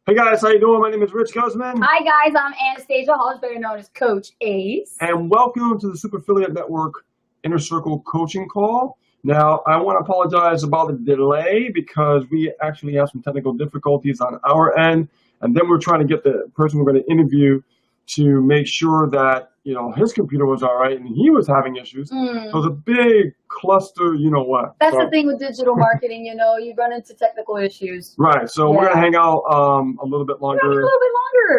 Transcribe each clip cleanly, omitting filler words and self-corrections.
Hey guys, how you doing? My name is Rich Guzman. Hi guys, I'm Anastasia Hollis, better known as Coach Ace. And welcome to the Super Affiliate Network Inner Circle Coaching Call. Now, I want to apologize about the delay because we actually have some technical difficulties on our end. And then we're trying to get the person we're going to interview to make sure that, his computer was all right and he was having issues. So it was a big cluster, That's the thing with digital marketing, you run into technical issues. Right. So we're going to hang out a little bit longer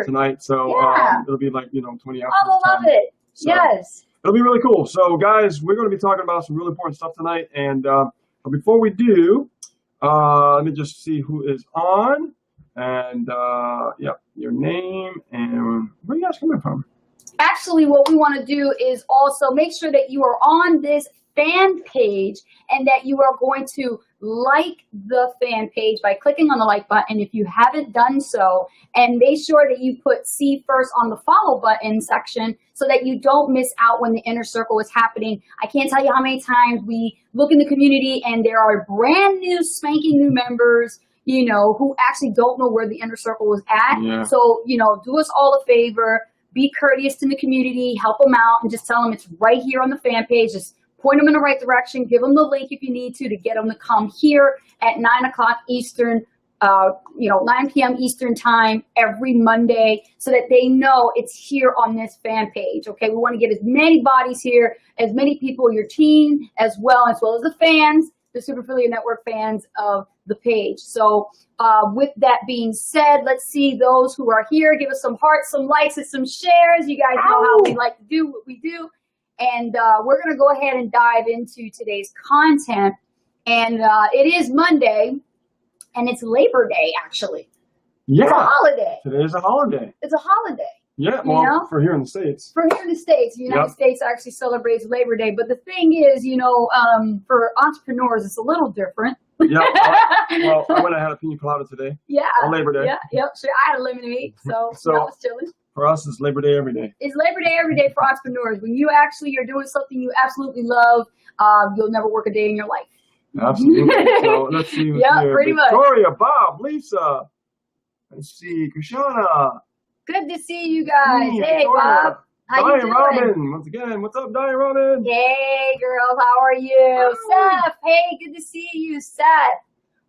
tonight. So it'll be like, 20 hours. I love it. So yes. It'll be really cool. So guys, we're going to be talking about some really important stuff tonight. And but before we do, let me just see who is on. And your name and where are you guys coming from? Actually, what we want to do is also make sure that you are on this fan page and that you are going to like the fan page by clicking on the like button if you haven't done so, and make sure that you put see first on the follow button section so that you don't miss out when the inner circle is happening. I can't tell you how many times we look in the community and there are brand new spanking new members who actually don't know where the inner circle was at. Yeah. So, do us all a favor, be courteous to the community, help them out, and just tell them it's right here on the fan page. Just point them in the right direction, give them the link if you need to get them to come here at 9 o'clock Eastern, 9 p.m. Eastern time every Monday so that they know it's here on this fan page. Okay, we want to get as many bodies here, as many people, your team, as well as the fans, the Super Affiliate Network fans of the page. So with that being said, let's see those who are here. Give us some hearts, some likes, and some shares. You guys know how we like to do what we do. And we're going to go ahead and dive into today's content. And it is Monday, and it's Labor Day, actually. Yeah. It's a holiday. Today is a holiday. It's a holiday. Yeah, well, for here in the States. For here in the States. The United States actually celebrates Labor Day. But the thing is, for entrepreneurs, it's a little different. Yeah. Well, I went and had a pina colada today. Yeah. On Labor Day. Yeah. Yep. So I had a lemonade, so that was chilling. For us, it's Labor Day every day. It's Labor Day every day for entrepreneurs. When you actually are doing something you absolutely love, you'll never work a day in your life. Absolutely. So let's see. Yeah, pretty much. Victoria, Bob, Lisa. Let's see, Krishana. Good to see you guys. Hey, Bob. How you doing? Robin, once again. What's up, Diane Robin? Hey, girls. How are you? Seth. Hey, good to see you, Seth.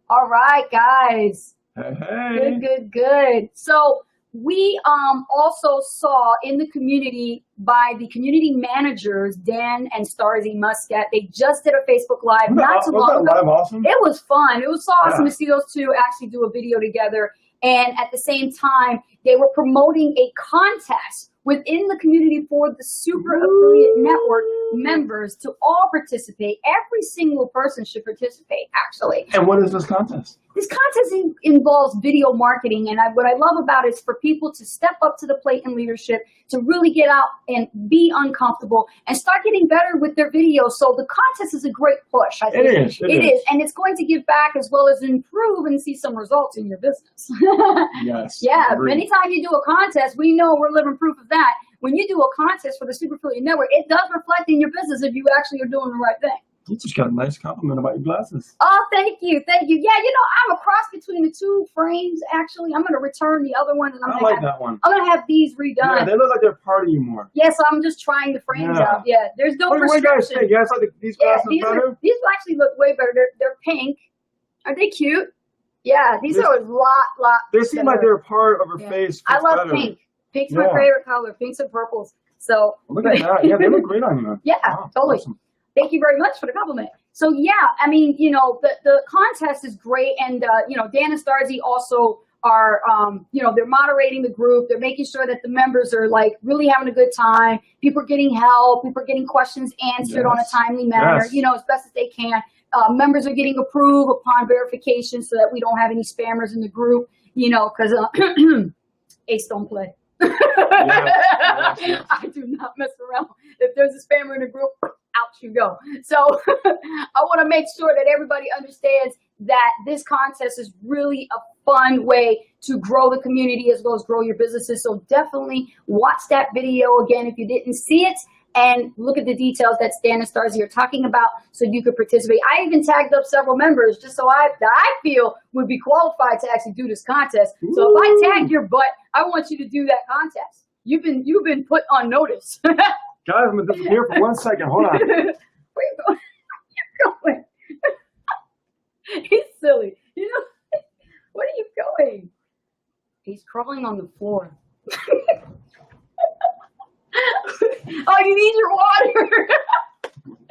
All right, guys. Hey. Good. So we also saw in the community by the community managers, Dan and Starzy Muscat. They just did a Facebook Live not too long ago. Live awesome? It was fun. It was so awesome to see those two actually do a video together. And at the same time, they were promoting a contest within the community for the Super Affiliate Network members to all participate. Every single person should participate, actually. And what is this contest? This contest involves video marketing, and what I love about it is for people to step up to the plate in leadership, to really get out and be uncomfortable and start getting better with their videos. So the contest is a great push. I think it is, and it's going to give back as well as improve and see some results in your business. Yes. Yeah. Anytime you do a contest, we know we're living proof of that. When you do a contest for the Super Affiliate Network, it does reflect in your business if you actually are doing the right thing. You just got a nice compliment about your glasses. Oh, thank you. Yeah, I'm a cross between the two frames, actually. I'm going to return the other one. And I like that one. I'm going to have these redone. Yeah, they look like they're part of you more. Yeah, so I'm just trying the frames out. Yeah, there's no restriction. What do you guys think? You guys like these glasses better? These actually look way better. They're pink. Are they cute? Yeah, these are a lot. They seem like they're part of her face. I love pink. Pink's my favorite color. Pinks and purples. So look at that. Yeah, they look great on you. Yeah, totally. Awesome. Thank you very much for the compliment. So yeah, I mean, the contest is great, and Dan and Starzy also are, they're moderating the group. They're making sure that the members are like really having a good time. People are getting help. People are getting questions answered on a timely manner. As best as they can. Members are getting approved upon verification so that we don't have any spammers in the group. Because Ace don't play. Yes. I do not mess around. If there's a spammer in the group, out you go. So I want to make sure that everybody understands that this contest is really a fun way to grow the community as well as grow your businesses. So definitely watch that video again if you didn't see it. and look at the details that Stan and Starzy are talking about so you could participate. I even tagged up several members just so I feel would be qualified to actually do this contest. So if I tag your butt, I want you to do that contest. You've been put on notice. Guys, I'm going to disappear for 1 second. Hold on. Where you going? He's silly. You know, where are you going? He's crawling on the floor. Oh, you need your water.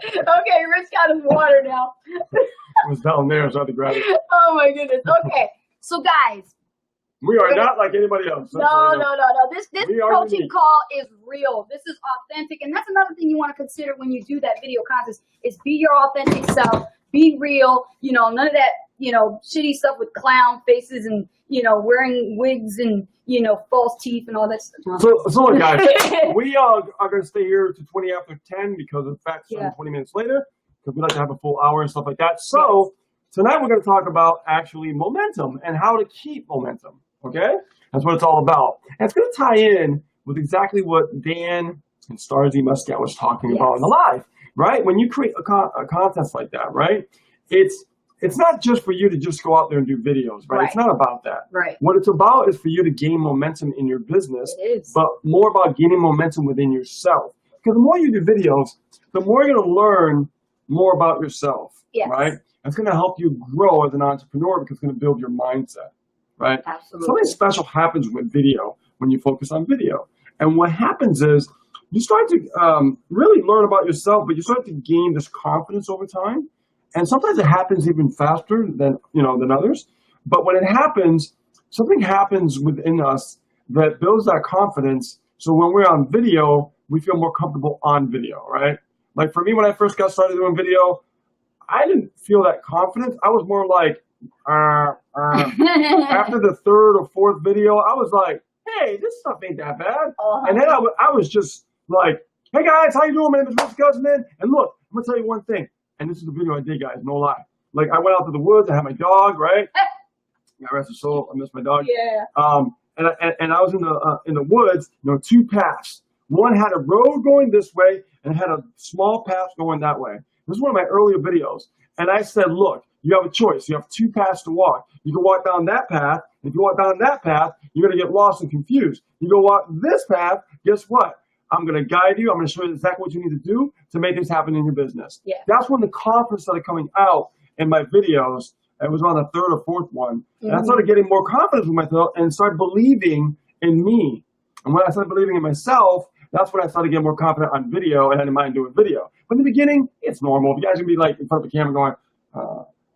Okay, Rich got his water now. It was down there, so I had to grab it. Oh my goodness. Okay, so guys, We are not like anybody else. no. This coaching call is real. This is authentic, and that's another thing you want to consider when you do that video contest is be your authentic self. Be real. You know, none of that, you know, shitty stuff with clown faces and, you know, wearing wigs and, you know, false teeth and all that stuff. So look, guys, we are going to stay here to 20 after 10 because of the fact 20 minutes later, because we like to have a full hour and stuff like that. So tonight we're going to talk about actually momentum and how to keep momentum. Okay? That's what it's all about. And it's going to tie in with exactly what Dan and Starzy Muscat was talking about in the live, right? When you create a contest like that, right? It's not just for you to just go out there and do videos, right? It's not about that. Right. What it's about is for you to gain momentum in your business, but more about gaining momentum within yourself. Because the more you do videos, the more you're going to learn more about yourself, right? It's going to help you grow as an entrepreneur because it's going to build your mindset, right? Absolutely. Something special happens with video when you focus on video. And what happens is you start to really learn about yourself, but you start to gain this confidence over time. And sometimes it happens even faster than others. But when it happens, something happens within us that builds that confidence. So when we're on video, we feel more comfortable on video, right? Like for me, when I first got started doing video, I didn't feel that confidence. I was more like, after the third or fourth video, I was like, hey, this stuff ain't that bad. And then I was just like, hey guys, how you doing? My name is Rich Guzman. And look, I'm gonna tell you one thing. And this is the video I did, guys, no lie. Like I went out to the woods, I had my dog, right? God rest his soul, I miss my dog. Yeah. And I was in the woods, you know, two paths. One had a road going this way and had a small path going that way. This is one of my earlier videos. And I said, look, you have a choice. You have two paths to walk. You can walk down that path. If you walk down that path, you're going to get lost and confused. You go walk this path, guess what? I'm going to guide you. I'm going to show you exactly what you need to do to make this happen in your business. Yeah. That's when the confidence started coming out in my videos. It was on the third or fourth one. And I started getting more confidence with myself and started believing in me. And when I started believing in myself, that's when I started getting more confident on video and I didn't mind doing video. But in the beginning, it's normal. If you guys can be like in front of the camera going,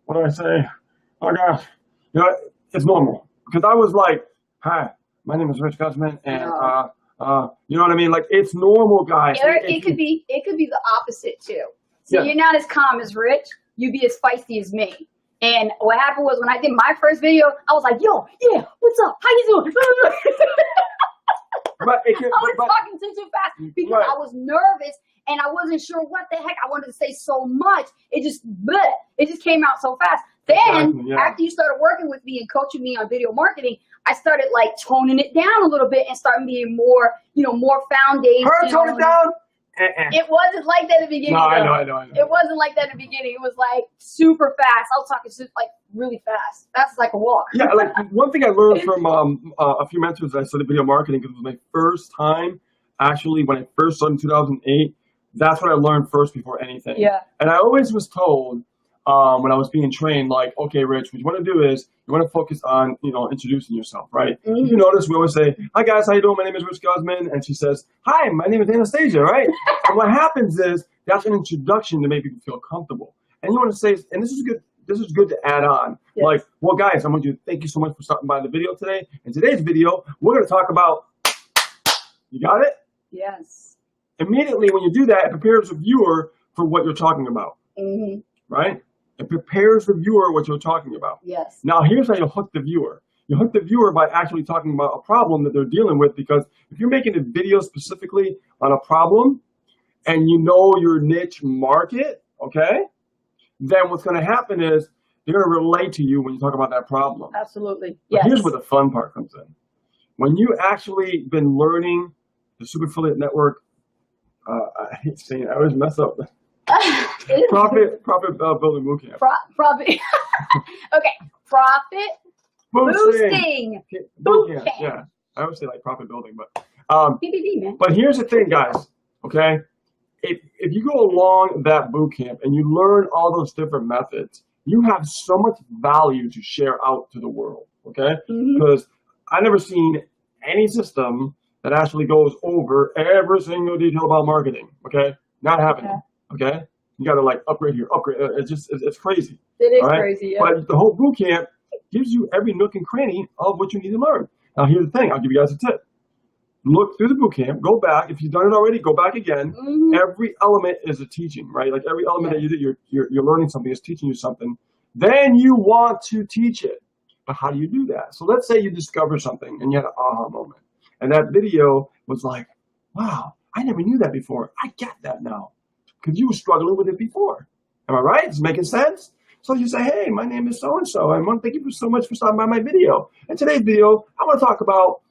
what do I say? Oh gosh. You know, it's normal. Because I was like, hi, my name is Rich Guzman and you know what I mean? Like it's normal, guys. It could be the opposite too. So you're not as calm as Rich. You be as feisty as me. And what happened was when I did my first video, I was like, yo, yeah, what's up? How you doing? I was talking too fast because I was nervous and I wasn't sure what the heck I wanted to say so much. It just came out so fast. Then after you started working with me and coaching me on video marketing, I started like toning it down a little bit and starting being more, more foundational. Tone it down? It wasn't like that at the beginning. No, I know. It wasn't like that at the beginning. It was like super fast. I was talking like really fast. That's like a walk. Yeah, like one thing I learned from a few mentors that I studied video marketing, because it was my first time, actually, when I first started in 2008, that's what I learned first before anything. Yeah. And I always was told when I was being trained, like, okay, Rich, what you want to do is you want to focus on, introducing yourself, right? If you notice, we always say, hi guys, how you doing? My name is Rich Guzman. And she says, hi, my name is Anastasia, right? And what happens is that's an introduction to make people feel comfortable. And you want to say, and this is good to add on. Yes. Like, well, guys, I want you to thank you so much for stopping by the video today. In today's video, we're going to talk about, you got it? Yes. Immediately when you do that, it prepares the viewer for what you're talking about, right? It prepares the viewer what you're talking about. Yes. Now, here's how you hook the viewer. You hook the viewer by actually talking about a problem that they're dealing with, because if you're making a video specifically on a problem and you know your niche market, okay, then what's going to happen is they're going to relate to you when you talk about that problem. Absolutely. But here's where the fun part comes in. When you actually been learning the Super Affiliate Network I hate saying it. I always mess up. It is Profit building bootcamp. profit. Okay, profit Boosting boosting bootcamp. bootcamp. Yeah, I always say like profit building, but PPB, man. but here's the thing, guys. Okay, if you go along that bootcamp and you learn all those different methods, you have so much value to share out to the world. Okay, Mhm. because I never seen any system that actually goes over every single detail about marketing. Okay, not happening. Okay, you got to like upgrade here, upgrade. It's crazy. It is All right, crazy. Yeah. but the whole boot camp gives you every nook and cranny of what you need to learn. Now, here's the thing. I'll give you guys a tip. Look through the boot camp. Go back. If you've done it already, go back again. Mhm. Every element is a teaching, right? Like every element that Yes. you do, you're learning something. Is teaching you something. Then you want to teach it. But how do you do that? So let's say you discover something and you had an aha moment, and that video was like, "Wow, I never knew that before. I get that now." Because you were struggling with it before. Am I right? Is it making sense? So you say, hey, my name is so-and-so, and I want to thank you so much for stopping by my video. In today's video, I want to talk about,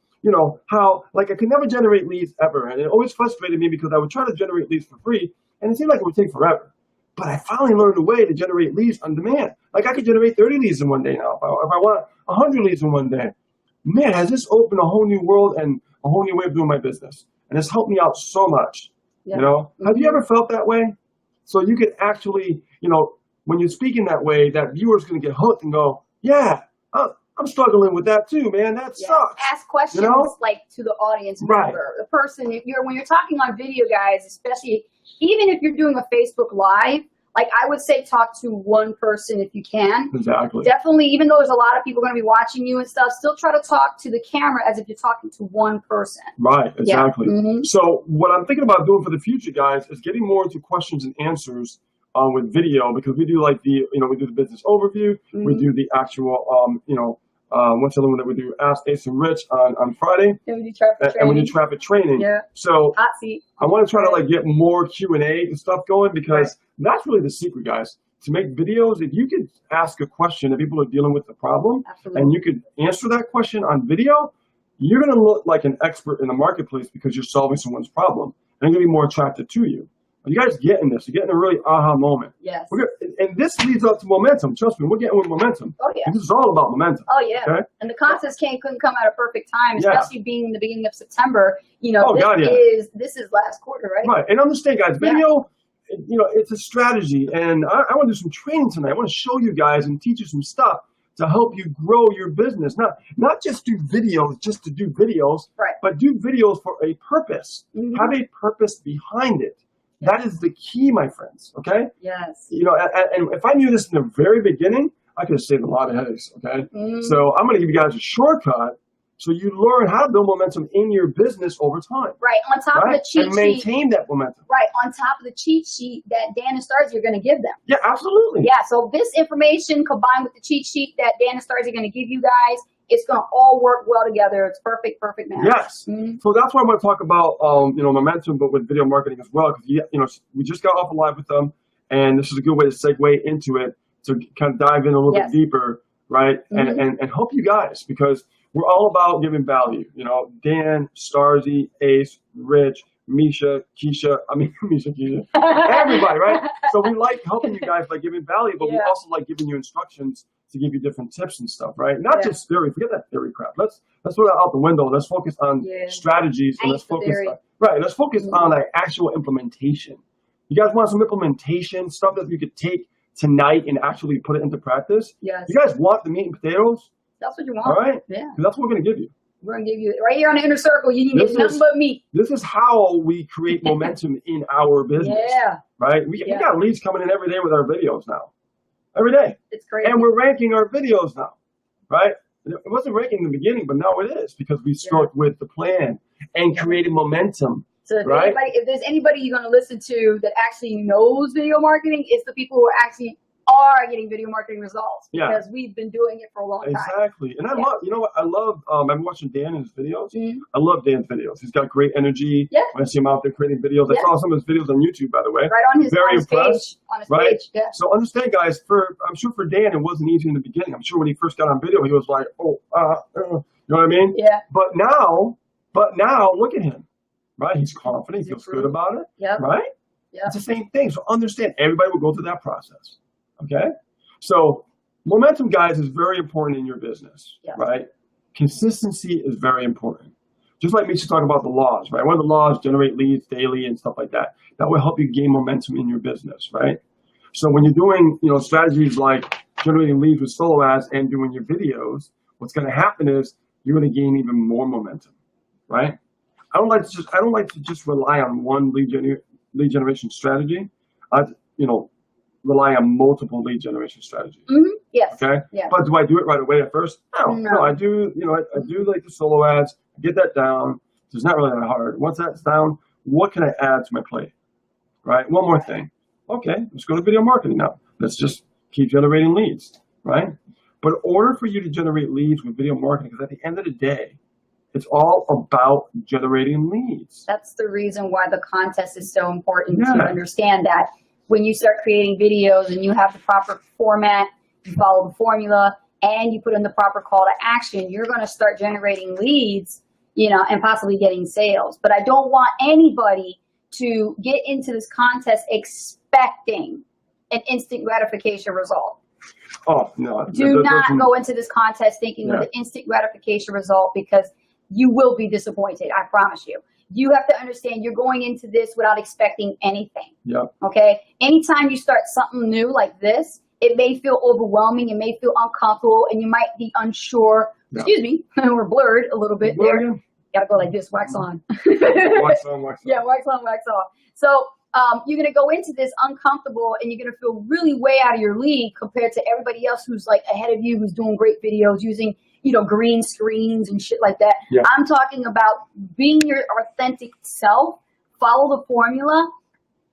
how, like, I could never generate leads ever. And it always frustrated me because I would try to generate leads for free, and it seemed like it would take forever. But I finally learned a way to generate leads on demand. Like, I could generate 30 leads in one day now. If I want 100 leads in one day. Man, has this opened a whole new world and a whole new way of doing my business. And it's helped me out so much. Yeah. Have you ever felt that way? So you could actually, when you're speaking that way, that viewer's going to get hooked and go, yeah, I'm struggling with that too, man. That Yeah. sucks. Ask questions like to the audience Right. member, the person. When you're talking on video, guys, especially even if you're doing a Facebook Live, like I would say, talk to one person if you can. Exactly. Definitely, even though there's a lot of people going to be watching you and stuff, still try to talk to the camera as if you're talking to one person. Right, exactly. Yeah. Mhm. So what I'm thinking about doing for the future, guys, is getting more into questions and answers with video, because we do like we do the business overview, we do the actual, what's the other one that we do? Ask Ace and Rich on Friday, And we do traffic training. and we do traffic training. Yeah. So Hot seat. I want to try to like get more Q&A and stuff going, because that's really the secret, guys. To make videos, if you could ask a question and people are dealing with the problem, Absolutely. and you could answer that question on video, you're going to look like an expert in the marketplace because you're solving someone's problem, and they're going to be more attracted to you. You guys getting this? You're getting a really aha moment. Yes. And this leads up to momentum. Trust me, we're getting with momentum. Oh yeah. This is all about momentum. Oh yeah. Okay? And the contest couldn't come at a perfect time, Yeah. especially being the beginning of September. Oh, God, yeah. This is last quarter, right? Right. And understand, guys, video, it's a strategy. And I want to do some training tonight. I want to show you guys and teach you some stuff to help you grow your business. Not just do videos just to do videos, Right. but do videos for a purpose. Mhm. Have a purpose behind it. That is the key, my friends. Okay? Yes. And if I knew this in the very beginning, I could have saved a lot of headaches. Okay? Mhm. So I'm going to give you guys a shortcut so you learn how to build momentum in your business over time. Right. On top of the cheat And sheet. maintain that momentum. Right. On top of the cheat sheet that Dan and Stars are going to give them. Yeah, absolutely. Yeah. So this information combined with the cheat sheet that Dan and Stars are going to give you guys, it's going to all work well together. It's perfect match. Yes. Mhm. So that's why I'm going to talk about momentum, but with video marketing as well. Because we just got off a live with them, and this is a good way to segue into it to kind of dive in a little bit deeper, right? And help you guys, because we're all about giving value. Dan, Starzy, Ace, Rich, Misha, Keisha. Everybody, right? So we like helping you guys by giving value, but we also like giving you instructions to give you different tips and stuff, right? Not just theory. Forget that theory crap. Let's throw that out the window. Let's focus on strategies, and let's focus on like actual implementation. You guys want some implementation stuff that you could take tonight and actually put it into practice? Yes. You guys want the meat and potatoes? That's what you want. All right? Yeah. 'Cause that's what we're going to give you. We're going to give you right here on the inner circle. You can get nothing but meat. This is how we create momentum in our business. Yeah. Right? We got leads coming in every day with our videos now. Every day. It's crazy. And we're ranking our videos now. Right? It wasn't ranking in the beginning, but now it is, because we stuck with the plan and created momentum. So if there's anybody you're going to listen to that actually knows video marketing, it's the people who are getting video marketing results, because we've been doing it for a long time. Exactly. And I love, I've been watching Dan and his videos. I love Dan's videos. He's got great energy. Yeah. When I see him out there creating videos. I saw some of his videos on YouTube, by the way. Right on his impressed. page. Yeah. So understand, guys, I'm sure for Dan, it wasn't easy in the beginning. I'm sure when he first got on video, he was like, you know what I mean? Yeah. But now, look at him. right? He's confident, he feels good about it, Yep. right? Yep. It's the same thing. So understand, everybody will go through that process, okay? So momentum, guys, is very important in your business, Yeah. right? Consistency is very important. Just like we should talk about the laws, right? One of the laws, generate leads daily and stuff like that. That will help you gain momentum in your business, right? So when you're doing, strategies like generating leads with solo ads and doing your videos, what's going to happen is you're going to gain even more momentum, right? I don't like to just rely on one lead generation strategy. I, rely on multiple lead generation strategies. Mm-hmm. Yes. Okay. Yeah. But do I do it right away at first? No. I do. I do like the solo ads. Get that down. It's not really that hard. Once that's down, what can I add to my plate? Right. One more thing. Okay. Let's go to video marketing now. Let's just keep generating leads. Right. But in order for you to generate leads with video marketing, because at the end of the day, it's all about generating leads. That's the reason why the contest is so important to Yeah. understand that when you start creating videos and you have the proper format, you follow the formula, and you put in the proper call to action, you're going to start generating leads, and possibly getting sales. But I don't want anybody to get into this contest expecting an instant gratification result. Oh, no. Do not go into this contest thinking with an instant gratification result, because you will be disappointed. I promise you. You have to understand you're going into this without expecting anything. Yep. Okay. Anytime you start something new like this, it may feel overwhelming. It may feel uncomfortable, and you might be unsure. Yep. Excuse me. We're blurred a little bit there. Again? Gotta go like this. Wax on. Wax on, wax on. Yeah, wax on, wax off. So you're going to go into this uncomfortable, and you're going to feel really way out of your league compared to everybody else who's like ahead of you, who's doing great videos using, green screens and shit like that. Yeah. I'm talking about being your authentic self, follow the formula,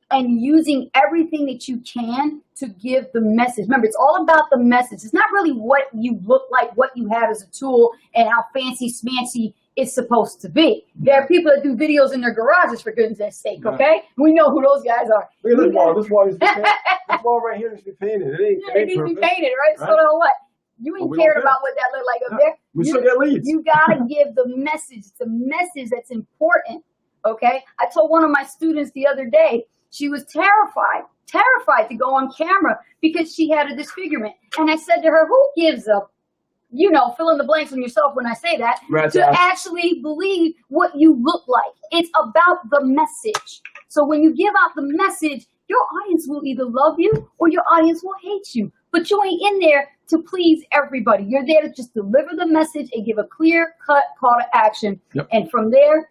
and using everything that you can to give the message. Remember, it's all about the message. It's not really what you look like, what you have as a tool, and how fancy smancy it's supposed to be. There are people that do videos in their garages, for goodness sake, okay? We know who those guys are. Look at this wall. This wall needs to be painted. This wall right here needs to be painted. It It needs to be perfect. painted, right? So what? You ain't we cared don't care. about what that looked like up there. We still get leads. You gotta give the message. It's a message that's important, okay? I told one of my students the other day, she was terrified to go on camera because she had a disfigurement. And I said to her, who gives a, fill in the blanks on yourself when I say that, to actually believe what you look like. It's about the message. So when you give out the message, your audience will either love you or your audience will hate you. But you ain't in there to please everybody. You're there to just deliver the message and give a clear-cut call to action. Yep. And from there,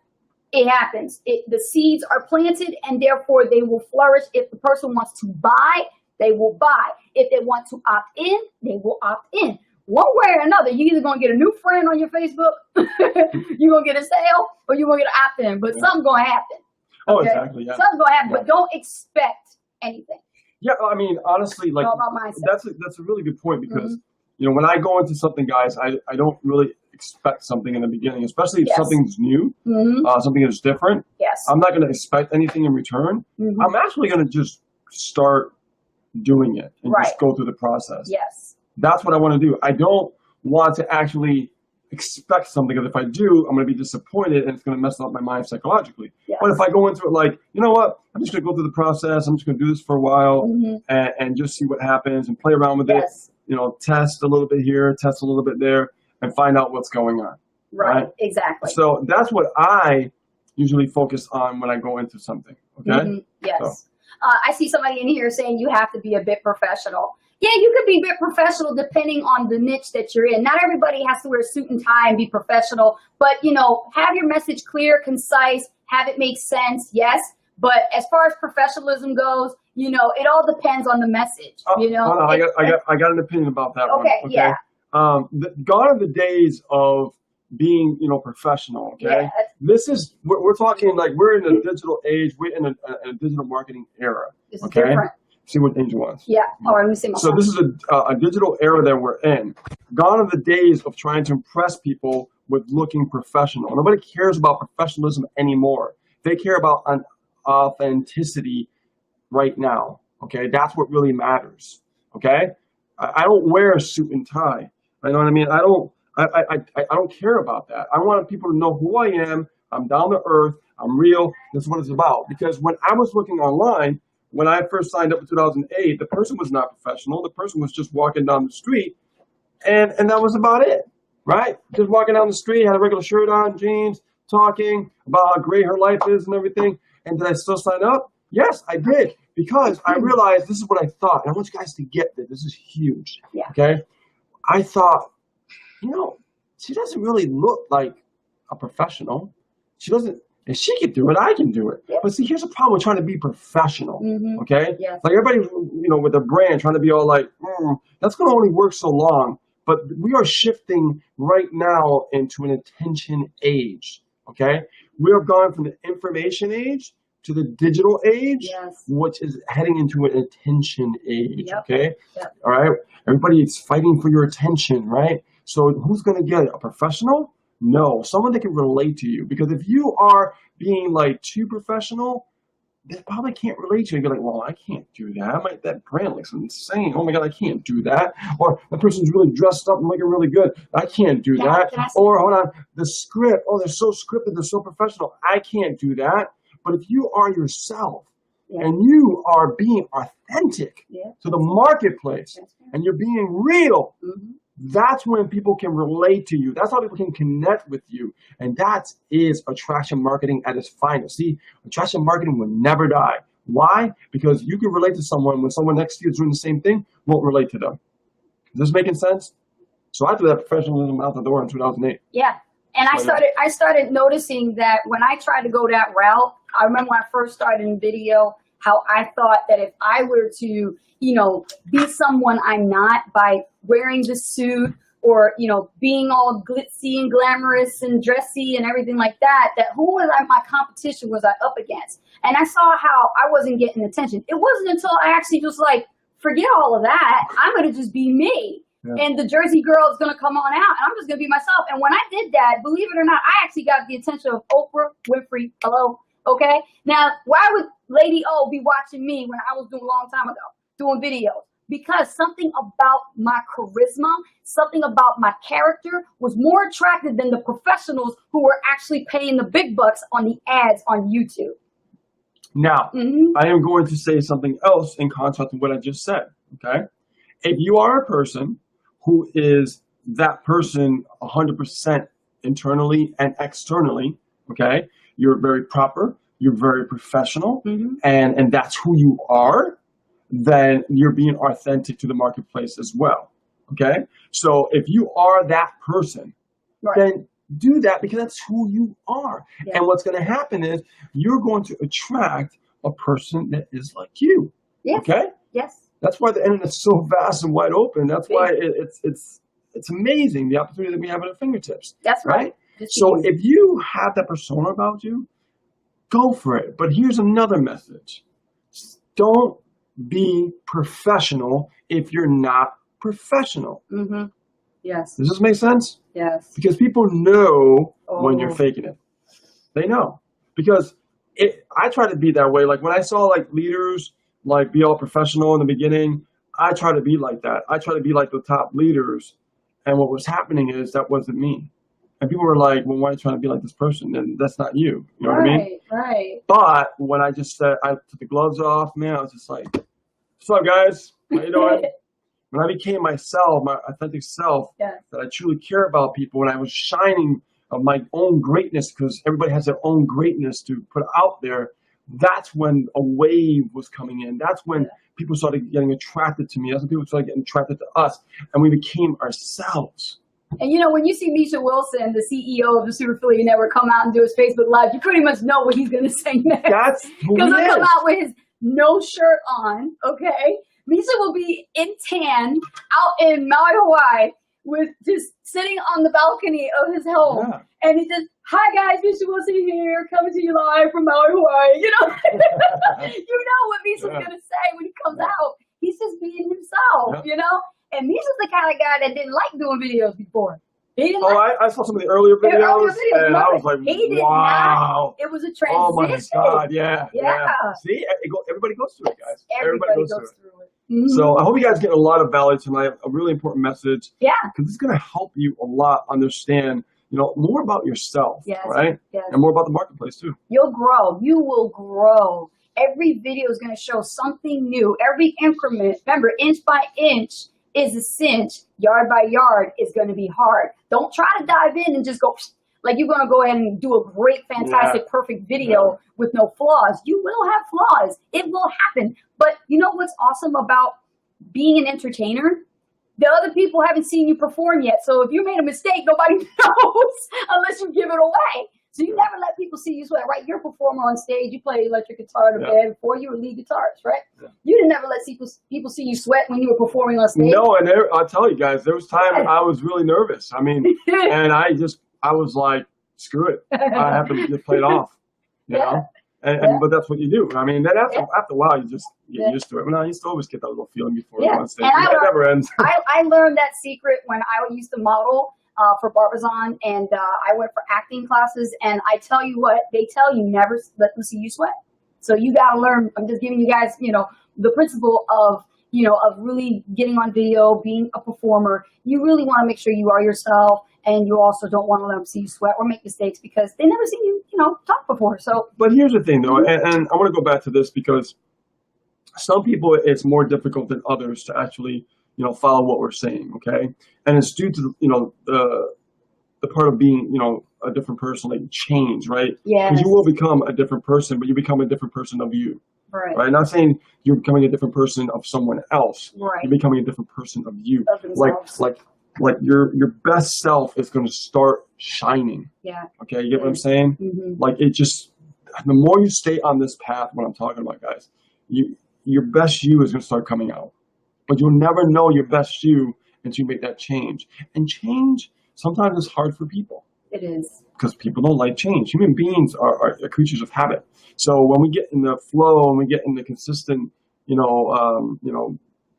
it happens. The seeds are planted, and therefore they will flourish. If the person wants to buy, they will buy. If they want to opt in, they will opt in. One way or another, you're either going to get a new friend on your Facebook, you're going to get a sale, or you're going to get an opt-in. But something's going to happen. Oh, Okay? exactly. Yeah. Something's going to happen, but don't expect anything. Yeah, I mean, honestly, like It's all about mindset. that's a really good point, because when I go into something, guys, I don't really expect something in the beginning, especially if Yes. something's new, something is different. Yes. I'm not going to expect anything in return. I'm actually going to just start doing it and Right. just go through the process. Yes. That's what I want to do. I don't want to actually expect something, because if I do, I'm going to be disappointed and it's going to mess up my mind psychologically. Yes. But if I go into it like, you know what, I'm just going to go through the process. I'm just going to do this for a while and just see what happens and play around with Yes. it. Test a little bit here, test a little bit there, and find out what's going on. Right. Right. Exactly. So that's what I usually focus on when I go into something. Okay. Yes. So. I see somebody in here saying you have to be a bit professional. Yeah, you could be a bit professional depending on the niche that you're in. Not everybody has to wear a suit and tie and be professional, but have your message clear, concise, have it make sense. Yes. But as far as professionalism goes, it all depends on the message. Hold on, I got an opinion about that one. Okay, yeah. Gone are the days of being, professional. Okay. Yeah. We're talking like we're in a digital age. We're in a digital marketing era. This is Okay. different. See what Angel wants. Yeah. All right, let me see my So this is a digital era that we're in. Gone are the days of trying to impress people with looking professional. Nobody cares about professionalism anymore. They care about authenticity right now. Okay, that's what really matters. Okay, I don't wear a suit and tie. You know what I mean? I don't care about that. I want people to know who I am. I'm down to earth. I'm real. This is what it's about. Because when I was looking online, when I first signed up in 2008, the person was not professional. The person was just walking down the street, and that was about it, right? Just walking down the street, had a regular shirt on, jeans, talking about how great her life is and everything. And did I still sign up? Yes, I did, because I realized this is what I thought. And I want you guys to get this. This is huge. Yeah. Okay. I thought, she doesn't really look like a professional. She doesn't. If she can do it, I can do it. Yeah. But see, here's the problem with trying to be professional. Mm-hmm. Okay. Yes. Like everybody, with their brand, trying to be all like, that's going to only work so long. But we are shifting right now into an attention age. Okay. We have gone from the information age to the digital age, Yes. which is heading into an attention age. Yep. Okay. Yep. All right. Everybody is fighting for your attention, right? So who's going to get it? A professional? No, someone that can relate to you. Because if you are being like too professional, they probably can't relate to you. You're like, well, I can't do that. That brand looks insane. Oh my God, I can't do that. Or that person's really dressed up and looking really good. I can't do that. Or hold on, the script. Oh, they're so scripted. They're so professional. I can't do that. But if you are yourself and you are being authentic to the marketplace and you're being real, that's when people can relate to you. That's how people can connect with you. And that is attraction marketing at its finest. See, attraction marketing will never die. Why? Because you can relate to someone when someone next to you is doing the same thing, won't relate to them. Is this making sense? So I threw that professionalism out the door in 2008. Yeah. And I started noticing that when I tried to go that route, I remember when I first started in video, how I thought that if I were to, be someone I'm not by wearing the suit or, being all glitzy and glamorous and dressy and everything like that, that who was my competition was I up against? And I saw how I wasn't getting attention. It wasn't until I actually just forget all of that. I'm going to just be me. Yeah. And the Jersey girl is going to come on out and I'm just going to be myself. And when I did that, believe it or not, I actually got the attention of Oprah Winfrey. Hello. Okay. Now, why would Lady O be watching me when I was doing a long time ago, doing videos? Because something about my charisma, something about my character was more attractive than the professionals who were actually paying the big bucks on the ads on YouTube. Now, I am going to say something else in contrast to what I just said. Okay. If you are a person who is that person 100% internally and externally, okay, you're very proper, you're very professional, and that's who you are, then you're being authentic to the marketplace as well, okay? So if you are that person, then do that because that's who you are. Yeah. And what's going to happen is you're going to attract a person that is like you, okay? Yes. That's why the internet's so vast and wide open. That's why it's amazing, the opportunity that we have at our fingertips. That's right. So if you have that persona about you, go for it. But here's another message. Don't be professional if you're not professional. Yes. Does this make sense? Yes. Because people know when you're faking it. They know. Because I try to be that way. Like when I saw leaders be all professional in the beginning, I try to be like that. I try to be like the top leaders. And what was happening is that wasn't me. And people were like, well, why are you trying to be like this person? And that's not you. You know what I mean? Right. But when I just said, I took the gloves off, man, I was just like, what's up, guys? How you doing? When I became myself, my authentic self, that I truly care about people, when I was shining of my own greatness, because everybody has their own greatness to put out there, that's when a wave was coming in. That's when people started getting attracted to me. That's when people started getting attracted to us. And we became ourselves. And when you see Misha Wilson, the CEO of the Super Affiliate Network, come out and do his Facebook Live, you pretty much know what he's going to say next. That's who he is. Because he'll come out with his no shirt on, okay? Misha will be in tan out in Maui, Hawaii, with just sitting on the balcony of his home. Yeah. And he says, hi guys, Misha Wilson here, coming to you live from Maui, Hawaii. You know what Misha's going to say when he comes out. He's just being himself, And Misha's the kind of guy that didn't like doing videos before. He didn't I saw some of the earlier videos and I was like, wow. It was a transition. Oh my God, yeah. See, everybody goes through it, guys. Everybody goes through it. So I hope you guys get a lot of value tonight, a really important message. Yeah. Because it's going to help you a lot understand more about yourself, Yes, right? yes. And more about the marketplace too. You'll grow. You will grow. Every video is going to show something new. Every increment, remember, inch by inch is a cinch. Yard by yard is going to be hard. Don't try to dive in and just go like you're going to go ahead and do a great, fantastic, perfect video with no flaws. You will have flaws. It will happen. But you know what's awesome about being an entertainer? The other people haven't seen you perform yet. So if you made a mistake, nobody knows unless you give it away. So you never let people see you sweat, right? You're a performer on stage. You play electric guitar in the bed before you were lead guitarist, right? Yeah. You didn't ever let people see you sweat when you were performing on stage. No, and I'll tell you guys, there was time I was really nervous. I mean, and I was like, screw it. I have to just play it off, you know? But that's what you do. I mean, then after a while, you just get used to it. But I used to always get that little feeling before you go on stage. And it never ends. I learned that secret when I used to model for Barbizon, and I went for acting classes. And I tell you what, they tell you never let them see you sweat. So you got to learn. I'm just giving you guys, the principle of really getting on video, being a performer. You really want to make sure you are yourself, and you also don't want to let them see you sweat or make mistakes because they never seen you, talk before. So, but here's the thing, though, and I want to go back to this because some people it's more difficult than others to actually, follow what we're saying. Okay, and it's due to the part of being, a different person, like change, right? Yeah. Because you will become a different person, but you become a different person of you. Right. Not saying you're becoming a different person of someone else. Right. You're becoming a different person of you. Of themselves. Like your best self is going to start shining. Yeah. Okay, you get what I'm saying? Mm-hmm. Like the more you stay on this path, what I'm talking about, guys, your best you is going to start coming out. But you'll never know your best you until you make that change. And change sometimes is hard for people. It is. Because people don't like change. Human beings are creatures of habit. So when we get in the flow and we get in the consistent, the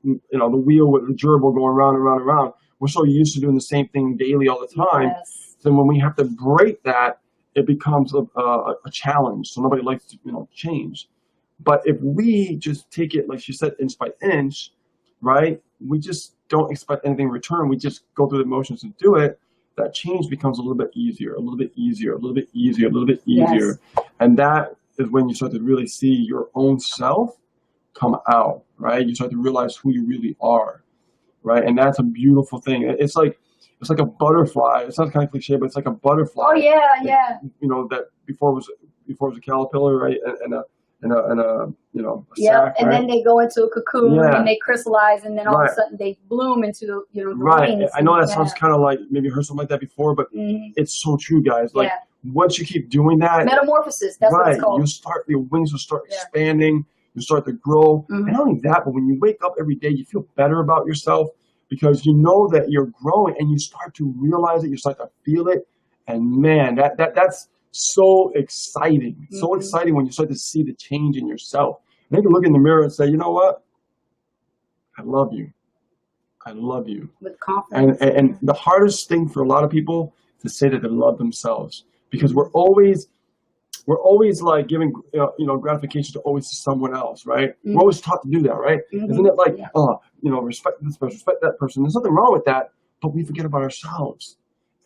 wheel with the gerbil going round and round and round, we're so used to doing the same thing daily all the time. Yes. So when we have to break that, it becomes a challenge. So nobody likes to, change. But if we just take it, like she said, inch by inch, right? We just don't expect anything in return. We just go through the motions and do it. That change becomes a little bit easier, a little bit easier, a little bit easier, a little bit easier. Yes. And that is when you start to really see your own self come out, right? You start to realize who you really are, right? And that's a beautiful thing. It's like a butterfly. It sounds kind of cliche, but it's like a butterfly. Oh yeah, yeah. That before it was a caterpillar, right? And a sac, and right? Then they go into a cocoon and they crystallize, and then all of a sudden they bloom into right. I know that sounds kind of like maybe you heard something like that before, but it's so true, guys. Like once you keep doing that, metamorphosis. That's what it's called. Your wings will start expanding. You start to grow, and not only that, but when you wake up every day, you feel better about yourself because you know that you're growing, and you start to realize it. You start to feel it, and man, that's so exciting. So exciting when you start to see the change in yourself. And you can look in the mirror and say, you know what? I love you. I love you. With confidence. And the hardest thing for a lot of people is to say that they love themselves because we're always like giving gratification to always to someone else, right? We're always taught to do that, right? Isn't it like respect this person, respect that person? There's nothing wrong with that, but we forget about ourselves,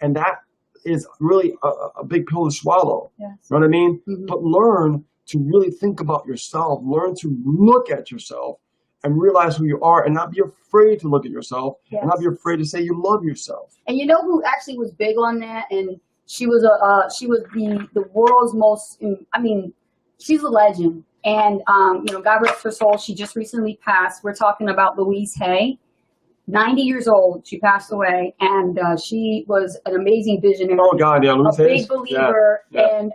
and that is really a big pill to swallow. Yes. You know what I mean? But learn to really think about yourself. Learn to look at yourself and realize who you are and not be afraid to look at yourself and not be afraid to say you love yourself. And you know who actually was big on that? And she was the world's most, she's a legend. And, God rest her soul. She just recently passed. We're talking about Louise Hay. 90 years old, she passed away, and she was an amazing visionary. Oh God, yeah, Louise a big believer, and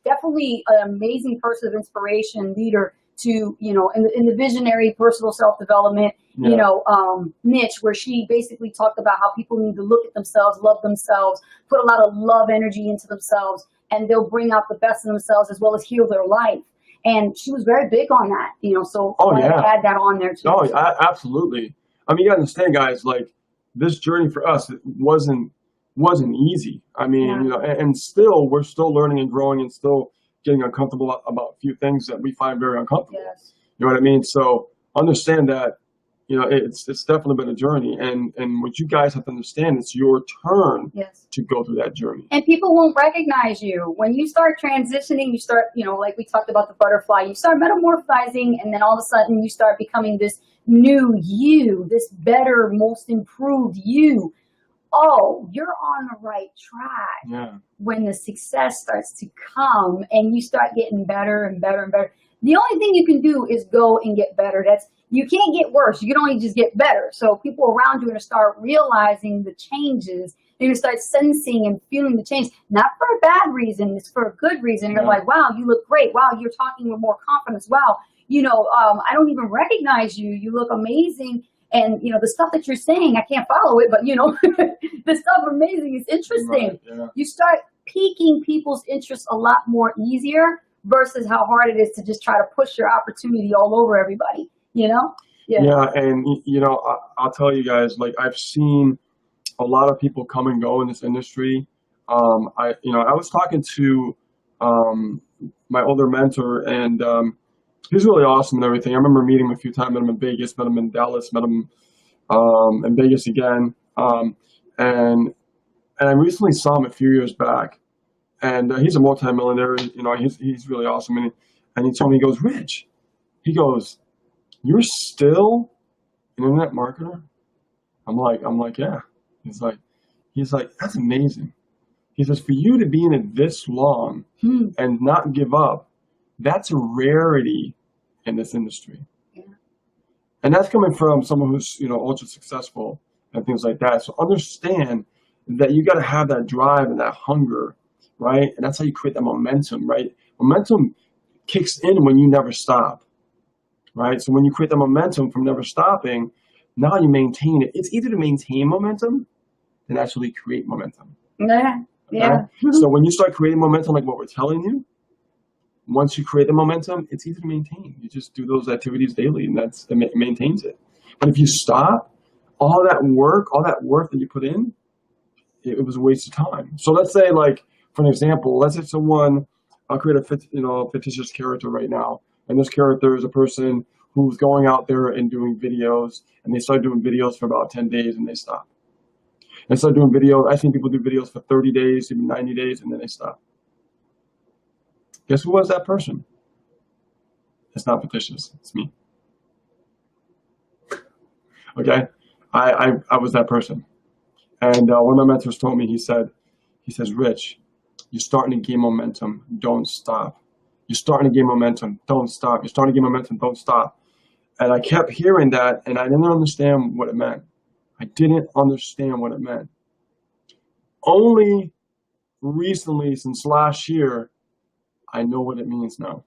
definitely an amazing person of inspiration, leader to in the visionary personal self-development niche, where she basically talked about how people need to look at themselves, love themselves, put a lot of love energy into themselves, and they'll bring out the best in themselves as well as heal their life. And she was very big on that, So I add that on there too. Oh, absolutely. I mean, you gotta understand, guys, like this journey for us, it wasn't easy. I mean, and still, we're still learning and growing and still getting uncomfortable about a few things that we find very uncomfortable. Yes. You know what I mean? So understand that it's definitely been a journey, and what you guys have to understand, it's your turn Yes. to go through that journey. And people won't recognize you. When you start transitioning, you start, like we talked about the butterfly, you start metamorphizing, and then all of a sudden you start becoming this new you, this better, most improved you. Oh, you're on the right track. Yeah. When the success starts to come and you start getting better and better and better. The only thing you can do is go and get better. You can't get worse. You can only just get better. So people around you are going to start realizing the changes. They're going to start sensing and feeling the change, not for a bad reason. It's for a good reason. You're like, wow, you look great. Wow, you're talking with more confidence. Wow, I don't even recognize you. You look amazing. And, the stuff that you're saying, I can't follow it, but, the stuff amazing is interesting. Right, yeah. You start piquing people's interest a lot more easier versus how hard it is to just try to push your opportunity all over everybody, Yeah. Yeah, and, I'll tell you guys, like, I've seen a lot of people come and go in this industry. I was talking to my older mentor, and he's really awesome and everything. I remember meeting him a few times. Met him in Vegas, met him in Dallas, met him in Vegas again. And I recently saw him a few years back, and he's a multimillionaire. He's really awesome. And he told me, he goes, Rich, he goes, you're still an internet marketer? I'm like, yeah. He's like, that's amazing. He says, for you to be in it this long and not give up, that's a rarity in this industry. Yeah. And that's coming from someone who's, ultra successful and things like that. So understand that you got to have that drive and that hunger, right? And that's how you create that momentum, right? Momentum kicks in when you never stop, right? So when you create the momentum from never stopping, now you maintain it. It's easier to maintain momentum than actually create momentum. Yeah. Yeah. So when you start creating momentum, like what we're telling you, once you create the momentum, it's easy to maintain. You just do those activities daily, and it maintains it. But if you stop, all that work that you put in, it was a waste of time. So let's say, like, for an example, let's say someone create a fictitious character right now, and this character is a person who's going out there and doing videos, and they start doing videos for about 10 days, and they stop. And start doing videos. I've seen people do videos for 30 days, even 90 days, and then they stop. Guess who was that person? It's not fictitious. It's me. Okay? I was that person. And one of my mentors told me, he says, Rich, you're starting to gain momentum. Don't stop. You're starting to gain momentum. Don't stop. You're starting to gain momentum. Don't stop. And I kept hearing that, and I didn't understand what it meant. I didn't understand what it meant. Only recently, since last year, I know what it means now.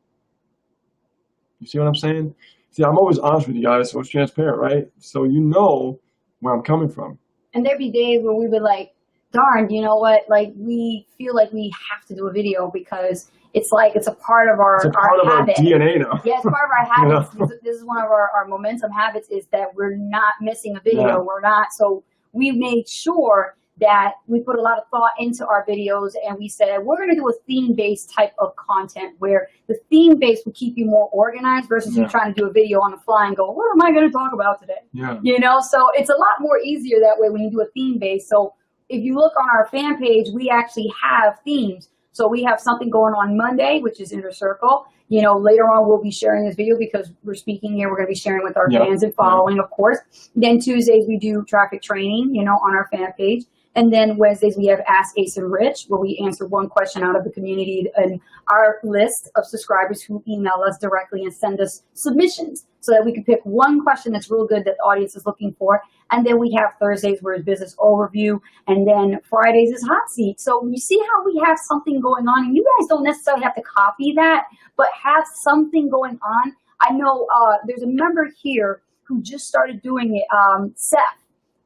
You see what I'm saying? See, I'm always honest with you guys, so it's transparent, right? So you know where I'm coming from. And there'd be days where we would like, darn, you know what? Like, we feel like we have to do a video because it's a part of our habit. DNA now. Yeah, it's part of our habits. This is one of our momentum habits, is that we're not missing a video. Yeah. We're not. So we made sure that we put a lot of thought into our videos, and we said, we're going to do a theme-based type of content where the theme-based will keep you more organized versus you trying to do a video on the fly and go, what am I going to talk about today? Yeah. So it's a lot more easier that way when you do a theme-based. So if you look on our fan page, we actually have themes. So we have something going on Monday, which is Inner Circle. Later on, we'll be sharing this video because we're speaking here. We're going to be sharing with our fans and following, of course. Then Tuesdays, we do traffic training, on our fan page. And then Wednesdays, we have Ask Ace and Rich, where we answer one question out of the community and our list of subscribers who email us directly and send us submissions so that we can pick one question that's real good that the audience is looking for. And then we have Thursdays where it's business overview. And then Fridays is hot seat. So you see how we have something going on. And you guys don't necessarily have to copy that, but have something going on. I know there's a member here who just started doing it,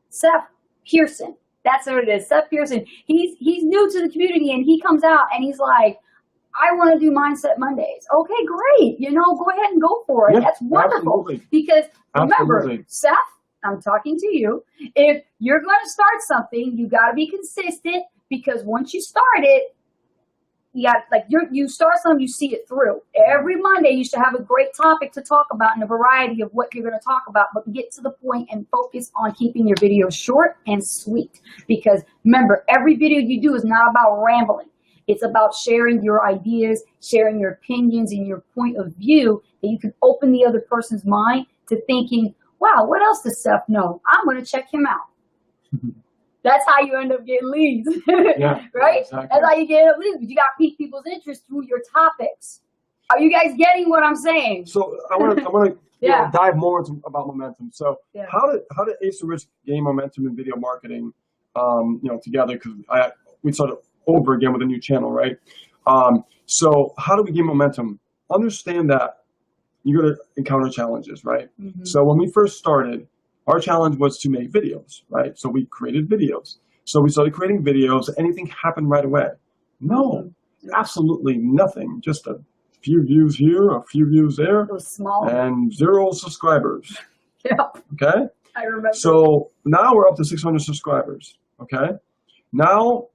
Seth Pearson. That's what it is. Seth Pearson. He's new to the community, and he comes out and he's like, I want to do Mindset Mondays. Okay, great. Go ahead and go for it. Yeah, that's wonderful. absolutely. Because remember, Absolutely. Seth, I'm talking to you. If you're going to start something, you got to be consistent, because once you start it, you got like you start something, you see it through. Every Monday you should have a great topic to talk about and a variety of what you're going to talk about, but get to the point and focus on keeping your videos short and sweet. Because remember, every video you do is not about rambling. It's about sharing your ideas, sharing your opinions and your point of view, that you can open the other person's mind to thinking, wow, what else does Seth know? I'm going to check him out. That's how you end up getting leads, Yeah, right? exactly. That's how you get leads. But you got to pique people's interest through your topics. Are you guys getting what I'm saying? So I want to Yeah. dive more into about momentum. So Yeah. how did Ace of Risk gain momentum in video marketing? Together, because we started over again with a new channel, right? So how do we gain momentum? Understand that you're going to encounter challenges, right? Mhm. So when we first started, our challenge was to make videos, right? So we created videos. So we started creating videos. Anything happened right away? No, absolutely nothing. Just a few views here, a few views there, It was small. and 0 subscribers. Yeah, Okay. I remember. So now we're up to 600 subscribers. Okay. Now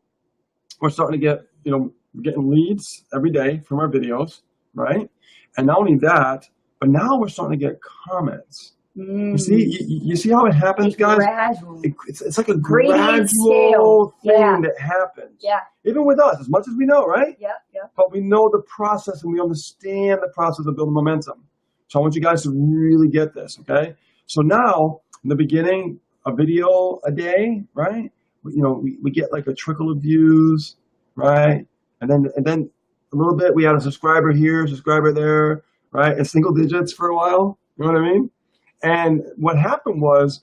we're starting to get, we're getting leads every day from our videos, right? And not only that, but now we're starting to get comments. You see, you see how it happens, It's guys? gradual. It's like a Gradient scale. gradual thing Yeah. that happens. Yeah. Even with us, as much as we know, right? Yep, yep. But we know the process and we understand the process of building momentum. So I want you guys to really get this, okay? So now, in the beginning, a video a day, right? We get like a trickle of views, right? And then a little bit, we had a subscriber here, a subscriber there, right? And single digits for a while, you know what I mean? And what happened was,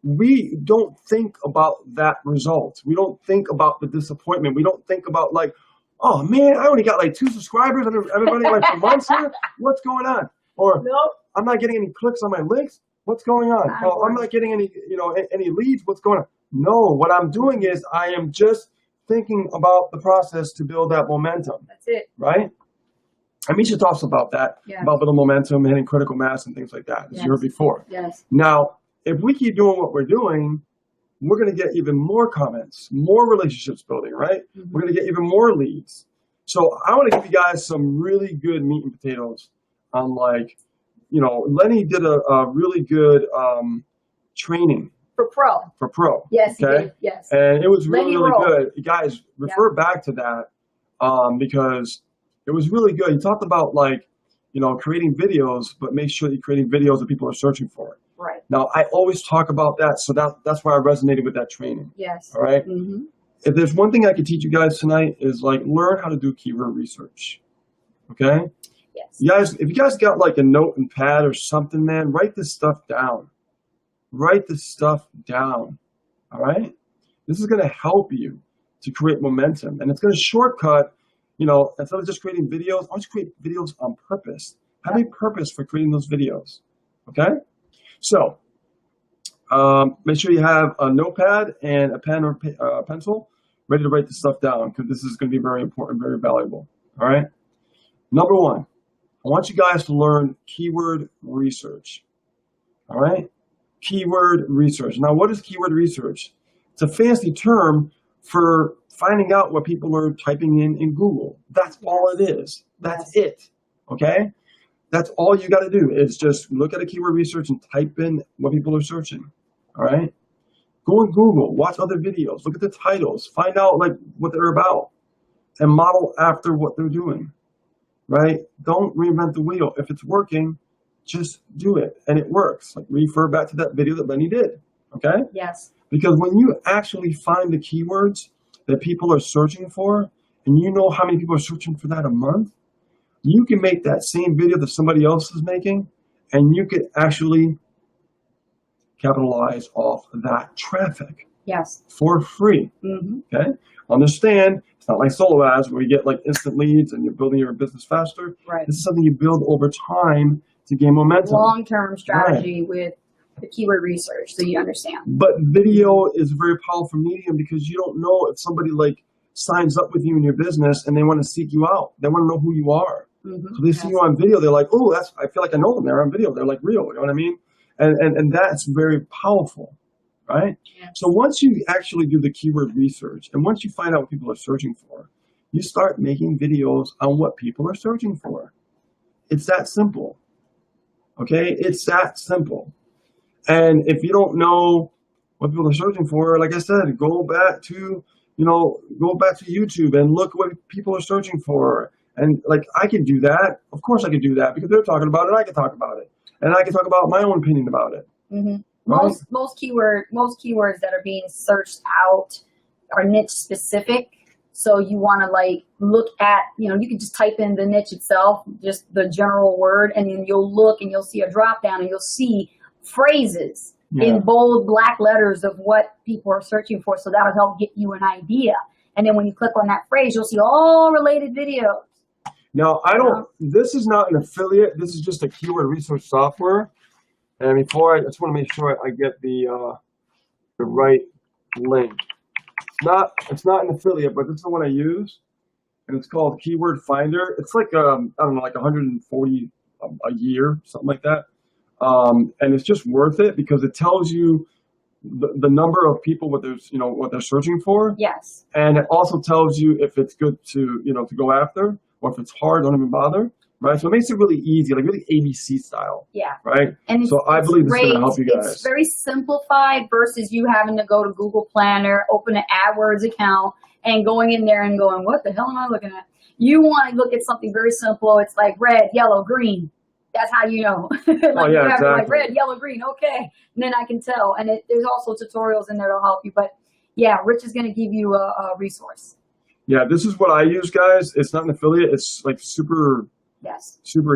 we don't think about that result. We don't think about the disappointment. We don't think about like, oh man, I only got like 2 subscribers and everybody like for months here. What's going on? Or Nope. I'm not getting any clicks on my links. What's going on? Oh, I'm not getting any leads. What's going on? No, what I'm doing is I am just thinking about the process to build that momentum, That's it. right? And Misha talks about that, Yeah. about building momentum, hitting critical mass and things like that, as you heard before. Yes. Now, if we keep doing what we're doing, we're going to get even more comments, more relationships building, right? Mhm. We're going to get even more leads. So I want to give you guys some really good meat and potatoes on Lenny did a really good training For pro. for pro. Yes, he Okay? did. Yes. And it was Lenny really Roll. good. You guys, refer back to that because it was really good. He talked about creating videos, but make sure you're creating videos that people are searching for. Right. Now, I always talk about that, so that's why I resonated with that training. Yes. All right? Mm-hmm. If there's one thing I could teach you guys tonight is learn how to do keyword research. Okay? Yes. You guys, if you guys got like a note and pad or something, man, write this stuff down. Write this stuff down. All right? This is going to help you to create momentum, and it's going to shortcut. Instead of just creating videos, I want you to create videos on purpose. Have a purpose for creating those videos. Okay? So, make sure you have a notepad and a pen or pencil ready to write this stuff down, because this is going to be very important, very valuable. All right? Number 1, I want you guys to learn keyword research. All right? Keyword research. Now, what is keyword research? It's a fancy term for finding out what people are typing in Google. That's all it is. That's it. Okay? That's all you got to do is just look at a keyword research and type in what people are searching. All right? Go on Google, watch other videos, look at the titles, find out what they're about, and model after what they're doing. Right? Don't reinvent the wheel. If it's working, just do it, and it works. Refer back to that video that Lenny did. Okay? Yes. Because when you actually find the keywords that people are searching for, and you know how many people are searching for that a month, you can make that same video that somebody else is making, and you could actually capitalize off that traffic. Yes. For free. Mm-hmm. Okay? Understand, it's not like solo ads where you get instant leads and you're building your business faster. Right. This is something you build over time to gain momentum. Long-term strategy with the keyword research, so you understand. But video is a very powerful medium because you don't know if somebody signs up with you in your business and they want to seek you out. They want to know who you are. Mm-hmm. So they see you on video, they're like, oh, I feel like I know them. They're on video. They're real. You know what I mean? And that's very powerful, right? Yeah. So once you actually do the keyword research and once you find out what people are searching for, you start making videos on what people are searching for. It's that simple. Okay? It's that simple. And if you don't know what people are searching for, like I said, go back to YouTube and look what people are searching for. And like, I can do that. Of course I can do that because they're talking about it. I can talk about it. And I can talk about my own opinion about it. Mm-hmm. Right? Most keywords that are being searched out are niche specific. So you want to like look at, you can just type in the niche itself, just the general word, and then you'll look and you'll see a drop down and you'll see phrases in bold black letters of what people are searching for. So that'll help get you an idea. And then when you click on that phrase, you'll see all related videos. Now, this is not an affiliate. This is just a keyword research software. And before I just want to make sure I get the right link. It's not an affiliate, but this is the one I use, and it's called Keyword Finder. It's like I don't know, like 140 a year, something like that. And it's just worth it because it tells you the number of people what they're searching for. Yes. And it also tells you if it's good to go after, or if it's hard, don't even bother. Right, so it makes it really easy, like really ABC style. Yeah. Right. And so I believe this is going to help you guys. It's very simplified versus you having to go to Google Planner, open an AdWords account, and going in there and going, what the hell am I looking at? You want to look at something very simple. It's like red, yellow, green. That's how you know. Exactly. Like red, yellow, green. Okay, and then I can tell. And there's also tutorials in there to help you. But yeah, Rich is going to give you a resource. Yeah, this is what I use, guys. It's not an affiliate. It's like super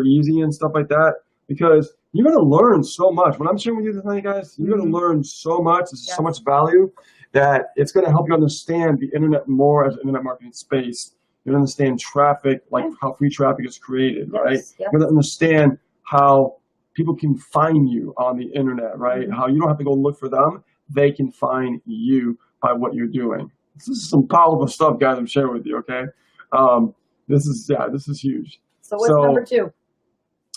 easy and stuff like that, because you're going to learn so much. When I'm sharing with you tonight, guys, you're going to learn so much. There's so much value that it's going to help you understand the internet more as an internet marketing space. You're going to understand traffic, like how free traffic is created, right? You're going to understand how people can find you on the internet, right? How you don't have to go look for them. They can find you by what you're doing. This is some powerful stuff, guys, I'm sharing with you, okay? This is huge. So what's number two?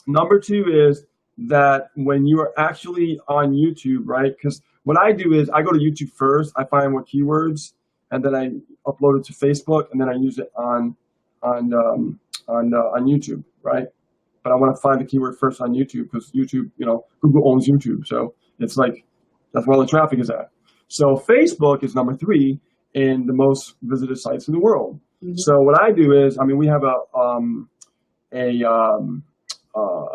Number two is that when you are actually on YouTube, right? Because what I do is I go to YouTube first. I find what keywords, and then I upload it to Facebook, and then I use it on YouTube, right? But I want to find the keyword first on YouTube because YouTube, Google owns YouTube, so it's like that's where all the traffic is at. So Facebook is number 3 in the most visited sites in the world. So what I do is, we have a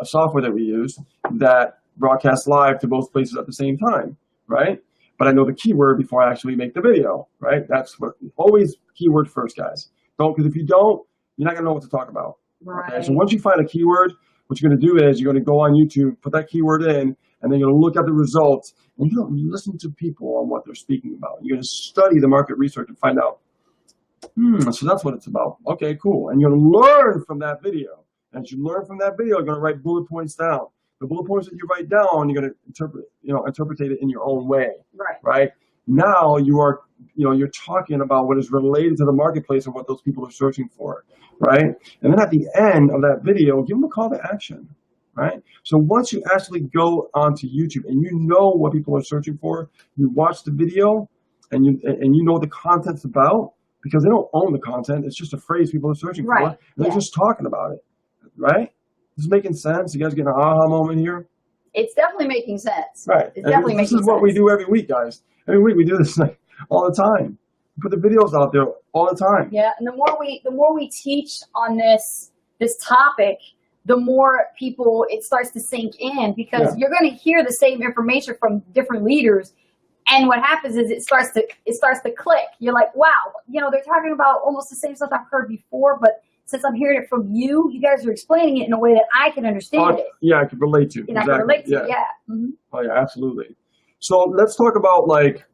software that we use that broadcasts live to both places at the same time, right? But I know the keyword before I actually make the video, right? That's what always keyword first, guys. Because if you don't, you're not gonna know what to talk about. Right. Okay? So once you find a keyword, what you're gonna do is you're gonna go on YouTube, put that keyword in, and then you're gonna look at the results, and you're gonna listen to people on what they're speaking about. You're gonna study the market research and find out, so that's what it's about. Okay, cool. And you're gonna learn from that video. And as you learn from that video, you're gonna write bullet points down. The bullet points that you write down, you're gonna interpret it in your own way. Right? Now you're talking about what is related to the marketplace and what those people are searching for, right? And then at the end of that video, give them a call to action, right? So once you actually go onto YouTube and you know what people are searching for, you watch the video and you know what the content's about, because they don't own the content. It's just a phrase people are searching for. And they're just talking about it, right? This is making sense. You guys getting an aha moment here? It's definitely making sense. Right. It's definitely making sense. This is what we do every week, guys. Every week we do this all the time. We put the videos out there all the time. Yeah, and the more we teach on this topic, the more people it starts to sink in, because you're going to hear the same information from different leaders. And what happens is it starts to click. You're like, wow, they're talking about almost the same stuff I've heard before, but since I'm hearing it from you, you guys are explaining it in a way that I can understand it. Yeah, I can relate to. And I can relate to it, Oh yeah, absolutely. So let's talk about, like,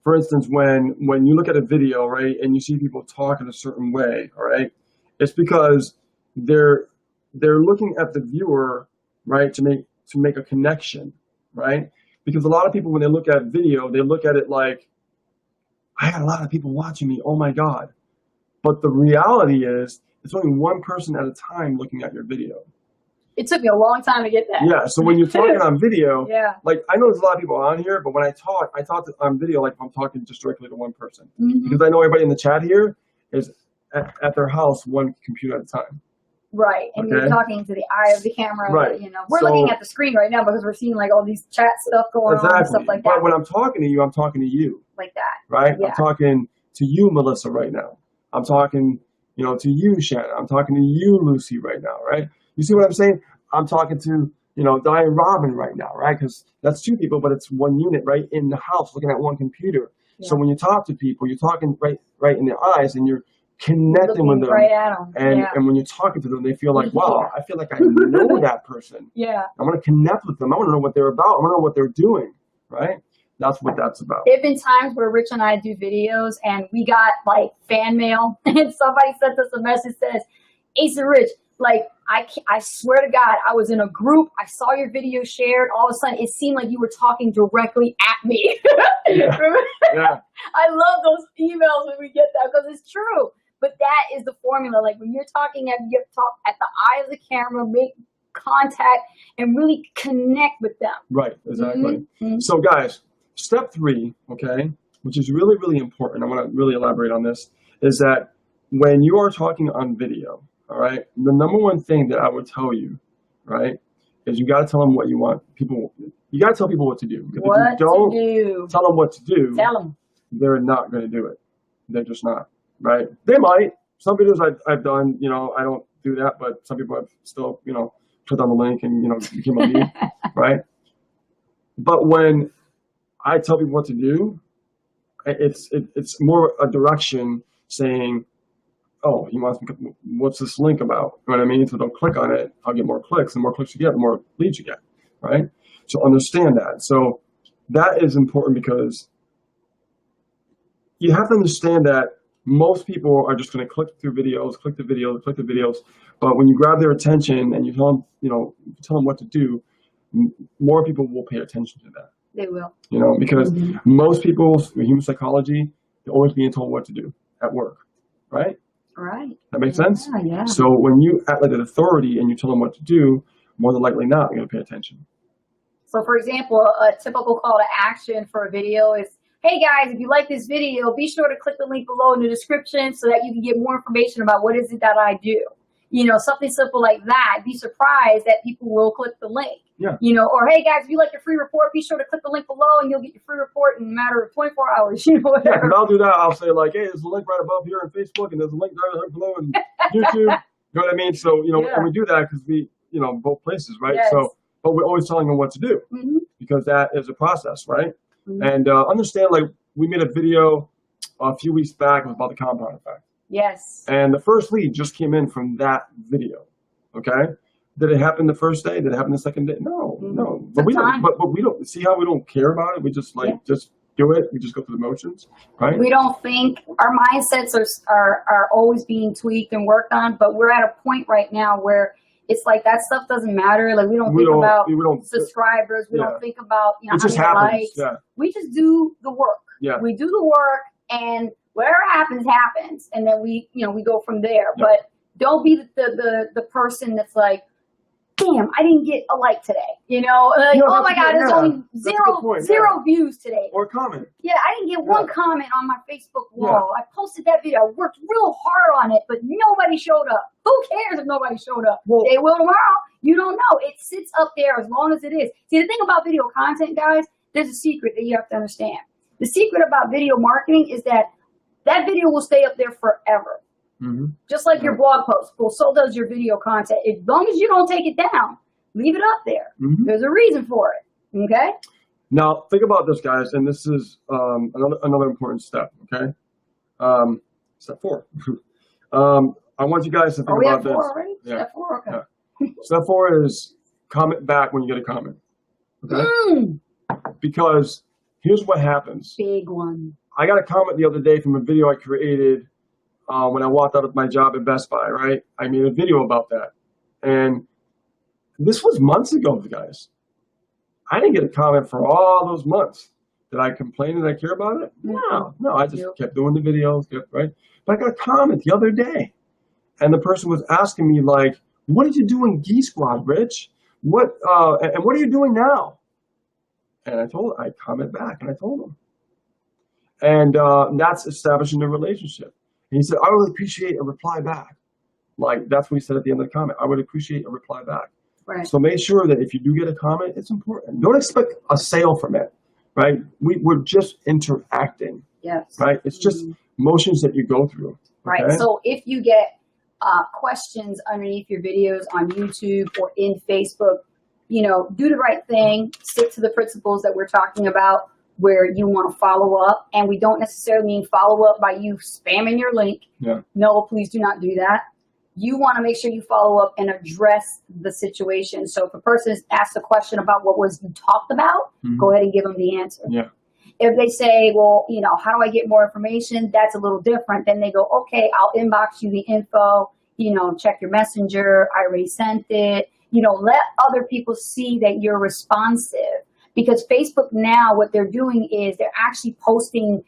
for instance, when you look at a video, right, and you see people talk in a certain way, all right, it's because they're looking at the viewer, right, to make a connection, right? Because a lot of people, when they look at video, they look at it like, I got a lot of people watching me, oh my God. But the reality is, it's only one person at a time looking at your video. It took me a long time to get that. Yeah, so when you're talking on video, yeah. Like, I know there's a lot of people on here, but when I talk on video like I'm talking just directly to one person. Because I know everybody in the chat here is at their house, one computer at a time. Right, and you're Okay. talking to the eye of the camera. Right. You know, we're So- looking at the screen right now because we're seeing like all these chat stuff going on and Exactly. stuff like But that, when I'm talking to you, I'm talking to you, like that. right? Yeah. I'm talking to you, Melissa, right now. I'm talking, to you, Shannon. I'm talking to you, Lucy, right now, right? You see what I'm saying? I'm talking to, Diane Robin right now, right? Because that's two people, but it's one unit right in the house looking at one computer. So Yeah. when you talk to people, you're talking right in their eyes, and you're connecting Looking with them. right at them. And Yeah. and when you're talking to them, they feel like, Yeah. wow, I feel like I know that person. Yeah. I want to connect with them. I want to know what they're about. I want to know what they're doing, right? That's what that's about. There have been times where Rich and I do videos and we got like fan mail and somebody sent us a message that says, Ace and Rich, like I swear to God, I was in a group, I saw your video shared, all of a sudden it seemed like you were talking directly at me. Yeah. Yeah. I love those emails when we get that because it's true. But that is the formula. Like when you're talking, you have to talk at the eye of the camera, make contact, and really connect with them. Right, exactly. Mhm. So guys, step 3, okay, which is really, really important, I want to really elaborate on this, is that when you are talking on video, all right, the number one thing that I would tell you, right, is you got to tell them what you want. You got to tell people what to do. Because What if you don't to do? tell them what to do, Tell them. they're not going to do it. They're just not, right? They might. Some videos I've done, I don't do that, but some people have still, clicked on the link and, became a lead, right? But when I tell people what to do, it's more a direction saying, oh, he wants me, what's this link about? You know what I mean? So they'll click on it. I'll get more clicks. The more clicks you get, the more leads you get, right? So understand that. So that is important because you have to understand that most people are just going to click the videos. But when you grab their attention and you tell them what to do, more people will pay attention to that. They will. Because most people, human psychology, they're always being told what to do at work, right? Right. That makes sense? Yeah. So when you act like an authority and you tell them what to do, more than likely not, they're going to pay attention. So for example, a typical call to action for a video is, hey guys, if you like this video, be sure to click the link below in the description so that you can get more information about what is it that I do. Something simple like that. Be surprised that people will click the link. Yeah. Or hey guys, if you like your free report, be sure to click the link below and you'll get your free report in a matter of 24 hours. Yeah, Whatever. and I'll do that. I'll say like, hey, there's a link right above here on Facebook, and there's a link right below on YouTube. You know what I mean? So, Yeah. and we do that because we, both places, right? Yes. So, but we're always telling them what to do because that is a process, right? And understand, like, we made a video a few weeks back. It was about the compound effect. Yes. And the first lead just came in from that video. Okay. Did it happen the first day? Did it happen the second day? No. But we don't. But we don't see how we don't care about it. We just just do it. We just go through the motions, right? We don't think our mindsets are always being tweaked and worked on, but we're at a point right now where it's like that stuff doesn't matter. Like we don't think about subscribers. We don't think about it just how many happens. likes. Yeah. We just do the work. Yeah. We do the work, and whatever happens, and then we go from there. Yeah. But don't be the person that's like, damn, I didn't get a like today. Like, oh my God, there's only zero views today. Or comment. Yeah, I didn't get one comment on my Facebook wall. I posted that video. I worked real hard on it, but nobody showed up. Who cares if nobody showed up? Well, they will tomorrow. You don't know. It sits up there as long as it is. See, the thing about video content, guys, there's a secret that you have to understand. The secret about video marketing is that video will stay up there forever. Just like your blog post. Well, so does your video content. As long as you don't take it down, leave it up there. There's a reason for it. Okay? Now, think about this, guys, and this is another important step, okay? Step 4. I want you guys to think about this. Already? Yeah. Step 4? Okay. Yeah. Step 4 is comment back when you get a comment, okay? Because here's what happens. Big one. I got a comment the other day from a video I created when I walked out of my job at Best Buy, right? I made a video about that. And this was months ago, guys. I didn't get a comment for all those months. Did I complain? Did I care about it? No. I just kept doing the videos, right? But I got a comment the other day. And the person was asking me, like, what did you do in Geek Squad, Rich? And what are you doing now? And I comment back, and I told them. And that's establishing a relationship. And he said, I would appreciate a reply back. Like, that's what he said at the end of the comment. I would appreciate a reply back. Right. So make sure that if you do get a comment, it's important. Don't expect a sale from it, right? We're just interacting, Yes. right? It's just motions that you go through. Right. Okay? So if you get questions underneath your videos on YouTube or in Facebook, you know, do the right thing, stick to the principles that we're talking about, where you want to follow up. And we don't necessarily mean follow up by you spamming your link. Yeah. No, please do not do that. You want to make sure you follow up and address the situation. So if a person asks a question about what was you talked about, go ahead and give them the answer. Yeah. If they say, well, you know, how do I get more information? That's a little different. Then they go, okay, I'll inbox you the info, you know, check your messenger. I already sent it. You know, let other people see that you're responsive, because Facebook now, what they're doing is they're actually posting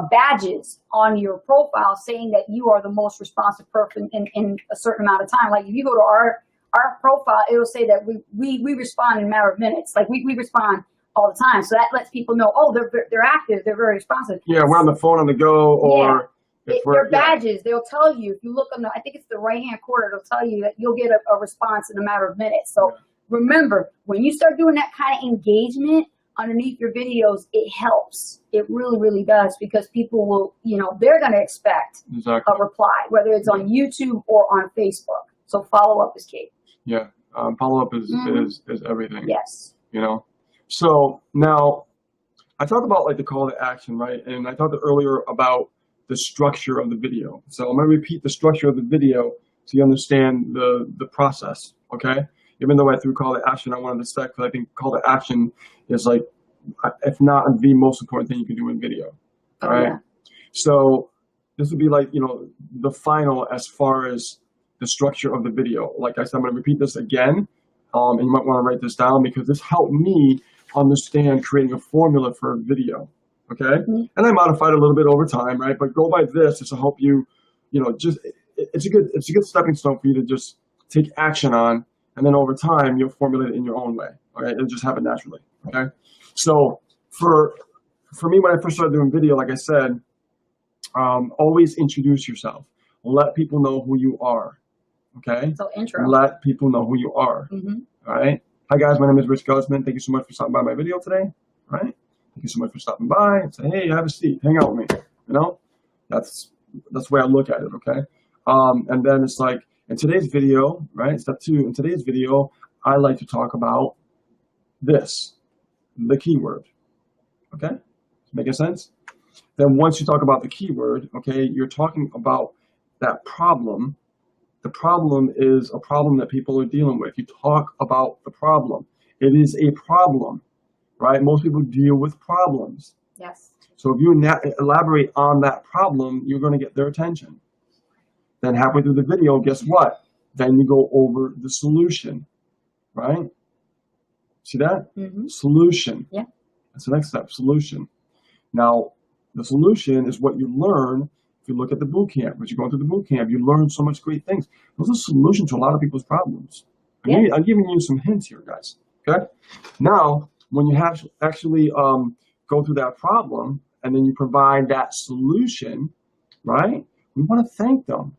badges on your profile saying that you are the most responsive person in a certain amount of time. Like if you go to our profile, it'll say that we respond in a matter of minutes. Like we respond all the time. So that lets people know, oh, they're active, they're very responsive. Yeah, we're on the phone on the go, or their badges, they'll tell you, if you look on I think it's the right-hand corner, it'll tell you that you'll get a response in a matter of minutes. So remember, when you start doing that kind of engagement underneath your videos, it helps. It really, really does, because people will, you know, they're going to expect a reply, whether it's on YouTube or on Facebook. So follow up is key. Yeah. Follow up is everything. Yes. You know? So now I talked about like the call to action, right? And I talked earlier about the structure of the video. So I'm going to repeat the structure of the video so you understand the process. Okay. Even though I threw call to action, I wanted to stick, because I think call to action is like, if not the most important thing you can do in video. All right. Yeah. So this would be like, you know, the final as far as the structure of the video. Like I said, I'm going to repeat this again. And you might want to write this down, because this helped me understand creating a formula for a video. Okay. And I modified it a little bit over time, right? But go by this to help you, you know, just, it's a good stepping stone for you to just take action on. And then over time, you'll formulate it in your own way. Okay, it'll just happen naturally. Okay, so for me, when I first started doing video, like I said, always introduce yourself. Let people know who you are. Okay. So intro. Let people know who you are. All right. Hi guys, my name is Rich Guzman. Thank you so much for stopping by my video today. All right. Thank you so much for stopping by and say, hey, have a seat, hang out with me. You know, that's the way I look at it. Okay. And then it's like, in today's video, right, step 2, in today's video, I like to talk about this, the keyword, okay? Making sense? Then once you talk about the keyword, okay, you're talking about that problem. The problem is a problem that people are dealing with. You talk about the problem. It is a problem, right? Most people deal with problems. Yes. So if you elaborate on that problem, you're going to get their attention. Then halfway through the video, guess what? Then you go over the solution, right? See that? Solution. Yeah. That's the next step, solution. Now, the solution is what you learn if you look at the boot camp. As you're going through the boot camp, you learn so much great things. Those are solutions to a lot of people's problems. I'm giving you some hints here, guys. Okay? Now, when you have actually go through that problem, and then you provide that solution, right? We want to thank them.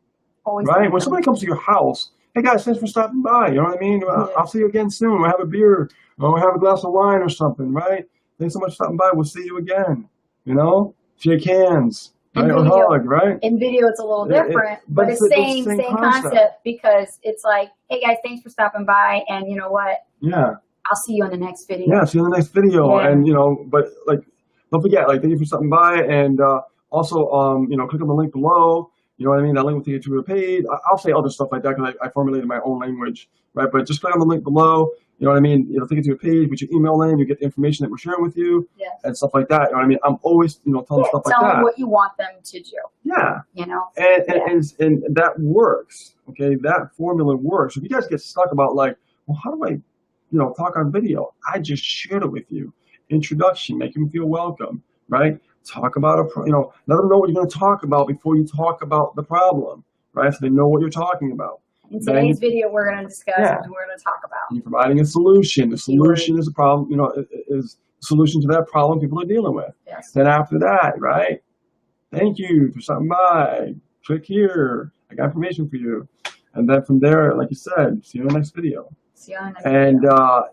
Right? When somebody comes to your house, hey guys, thanks for stopping by. You know what I mean? I'll see you again soon. We'll have a beer, or we'll have a glass of wine or something, right? Thanks so much for stopping by. We'll see you again. You know? Shake hands. Right? Or hug, right? In video, it's a little different, but it's the same concept, because it's like, hey guys, thanks for stopping by, and you know what? Yeah. I'll see you on the next video. Yeah, see you on the next video. And, you know, but like, don't forget, like, thank you for stopping by, and also, you know, click on the link below. You know what I mean? That link will take you to a page. I'll say other stuff like that, because I formulated my own language, right? But just click on the link below. You know what I mean? It'll take you to a page with your email name. You get the information that we're sharing with you, and stuff like that. You know what I mean? I'm always, you know, telling stuff like that. Tell them what you want them to do. Yeah. You know? And that works. Okay, that formula works. If you guys get stuck about like, well, how do I, you know, talk on video? I just shared it with you. Introduction, make them feel welcome, right? Talk about you know, let them know what you're going to talk about before you talk about the problem, right? So they know what you're talking about. In today's video, we're going to discuss what we're going to talk about. You're providing a solution. The solution is a problem, you know, is a solution to that problem people are dealing with. Yes. Then after that, right, Thank you for stopping by. Click here. I got information for you. And then from there, like you said, see you in the next video. See you on the next And video.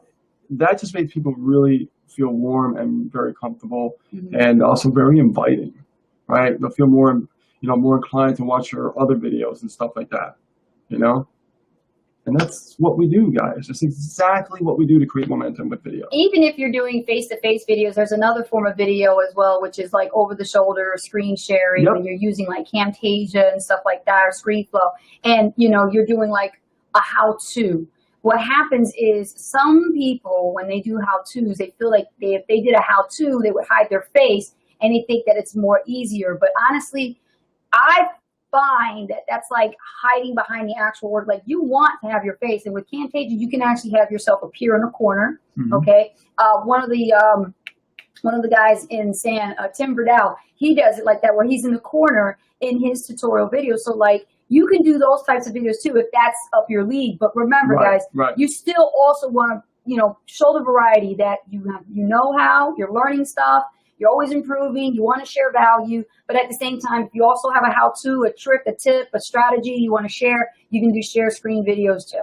that just makes people really feel warm and very comfortable, and also very inviting, right? They'll feel more, more inclined to watch your other videos and stuff like that, you know? And that's what we do, guys. That's exactly what we do to create momentum with video. Even if you're doing face-to-face videos, there's another form of video as well, which is like over-the-shoulder screen sharing, and you're using like Camtasia and stuff like that, or ScreenFlow, and you're doing like a how-to. What happens is some people, when they do how-tos, they feel like if they did a how-to, they would hide their face, and they think that it's more easier. But honestly, I find that that's like hiding behind the actual word. Like, you want to have your face, and with Camtasia, you can actually have yourself appear in a corner. Okay, one of the guys in Tim Verdell, he does it like that, where he's in the corner in his tutorial video. So like, you can do those types of videos too if that's up your league. But remember, guys, you still also want to show the variety that you know how you're learning stuff. You're always improving. You want to share value, but at the same time, if you also have a how-to, a trick, a tip, a strategy you want to share, you can do share screen videos too.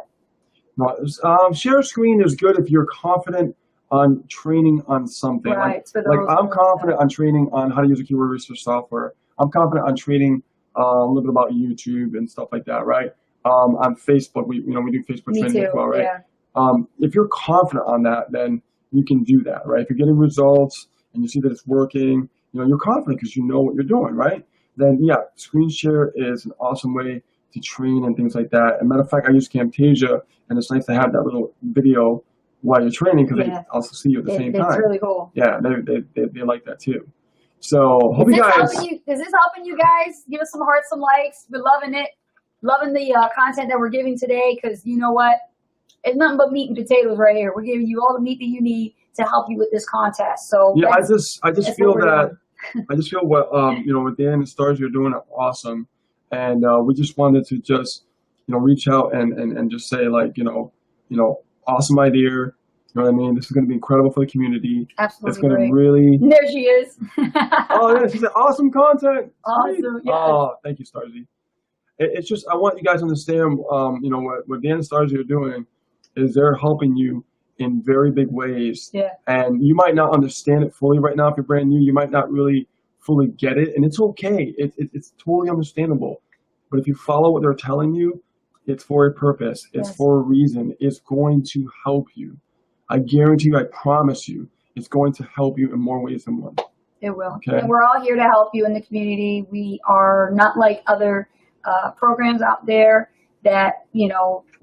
Well, share screen is good if you're confident on training on something. Right. Like I'm confident on training on how to use a keyword research software. I'm confident on training a little bit about YouTube and stuff like that, right? On Facebook, we do Facebook training as well, right? Yeah. If you're confident on that, then you can do that, right? If you're getting results and you see that it's working, you're confident because you know what you're doing, right? Then yeah, screen share is an awesome way to train and things like that. And matter of fact, I use Camtasia, and it's nice to have that little video while you're training because they also see you at the same time. It's really cool. Yeah, they like that too. So hope you guys. Is this helping you guys? Give us some hearts, some likes. We're loving it. Loving the content that we're giving today, because you know what? It's nothing but meat and potatoes right here. We're giving you all the meat that you need to help you with this contest. So yeah, I just feel that I just feel what with Dan and Stars, you're doing it awesome, and we just wanted to just reach out and just say, like, awesome idea. You know what I mean? This is going to be incredible for the community. Absolutely. It's going to really. There she is. Oh yeah, she said awesome content. Awesome. Yeah. Oh, thank you, Starzy. It's just, I want you guys to understand, what Dan and Starzy are doing is they're helping you in very big ways. Yeah. And you might not understand it fully right now if you're brand new. You might not really fully get it, and it's okay. It's totally understandable. But if you follow what they're telling you, it's for a purpose. It's for a reason. It's going to help you. I guarantee you, I promise you, it's going to help you in more ways than one. It will. Okay. And we're all here to help you in the community. We are not like other programs out there that,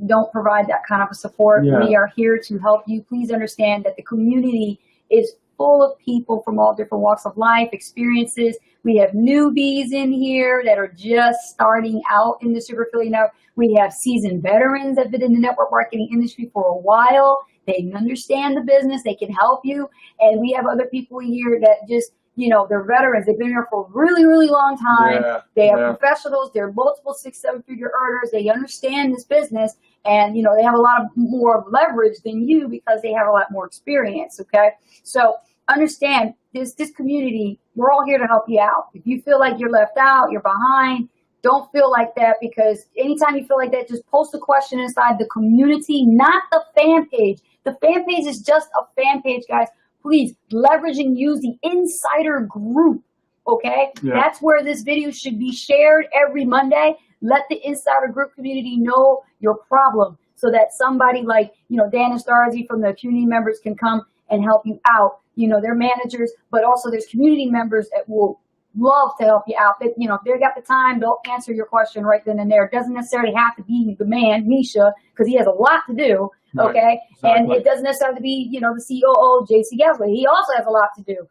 don't provide that kind of a support. Yeah. We are here to help you. Please understand that the community is full of people from all different walks of life, experiences. We have newbies in here that are just starting out in the Super Affiliate Network. We have seasoned veterans that have been in the network marketing industry for a while. They understand the business. They can help you. And we have other people here that just, they're veterans. They've been here for a really, really long time. Yeah, they are professionals. They're multiple 6-7-figure earners. They understand this business. And, they have a lot of more leverage than you because they have a lot more experience. Okay. So understand this community, we're all here to help you out. If you feel like you're left out, you're behind, don't feel like that, because anytime you feel like that, just post a question inside the community, not the fan page. The fan page is just a fan page, guys. Please leverage and use the insider group. Okay. Yeah. That's where this video should be shared every Monday. Let the insider group community know your problem so that somebody like, Dan and Starzy from the community members can come and help you out. They're managers, but also there's community members that will love to help you out. That, if they got the time, they'll answer your question right then and there. It doesn't necessarily have to be the man, Misha, because he has a lot to do. Okay. Right. Exactly. And it doesn't necessarily have to be, the COO, JC Gasly. He also has a lot to do.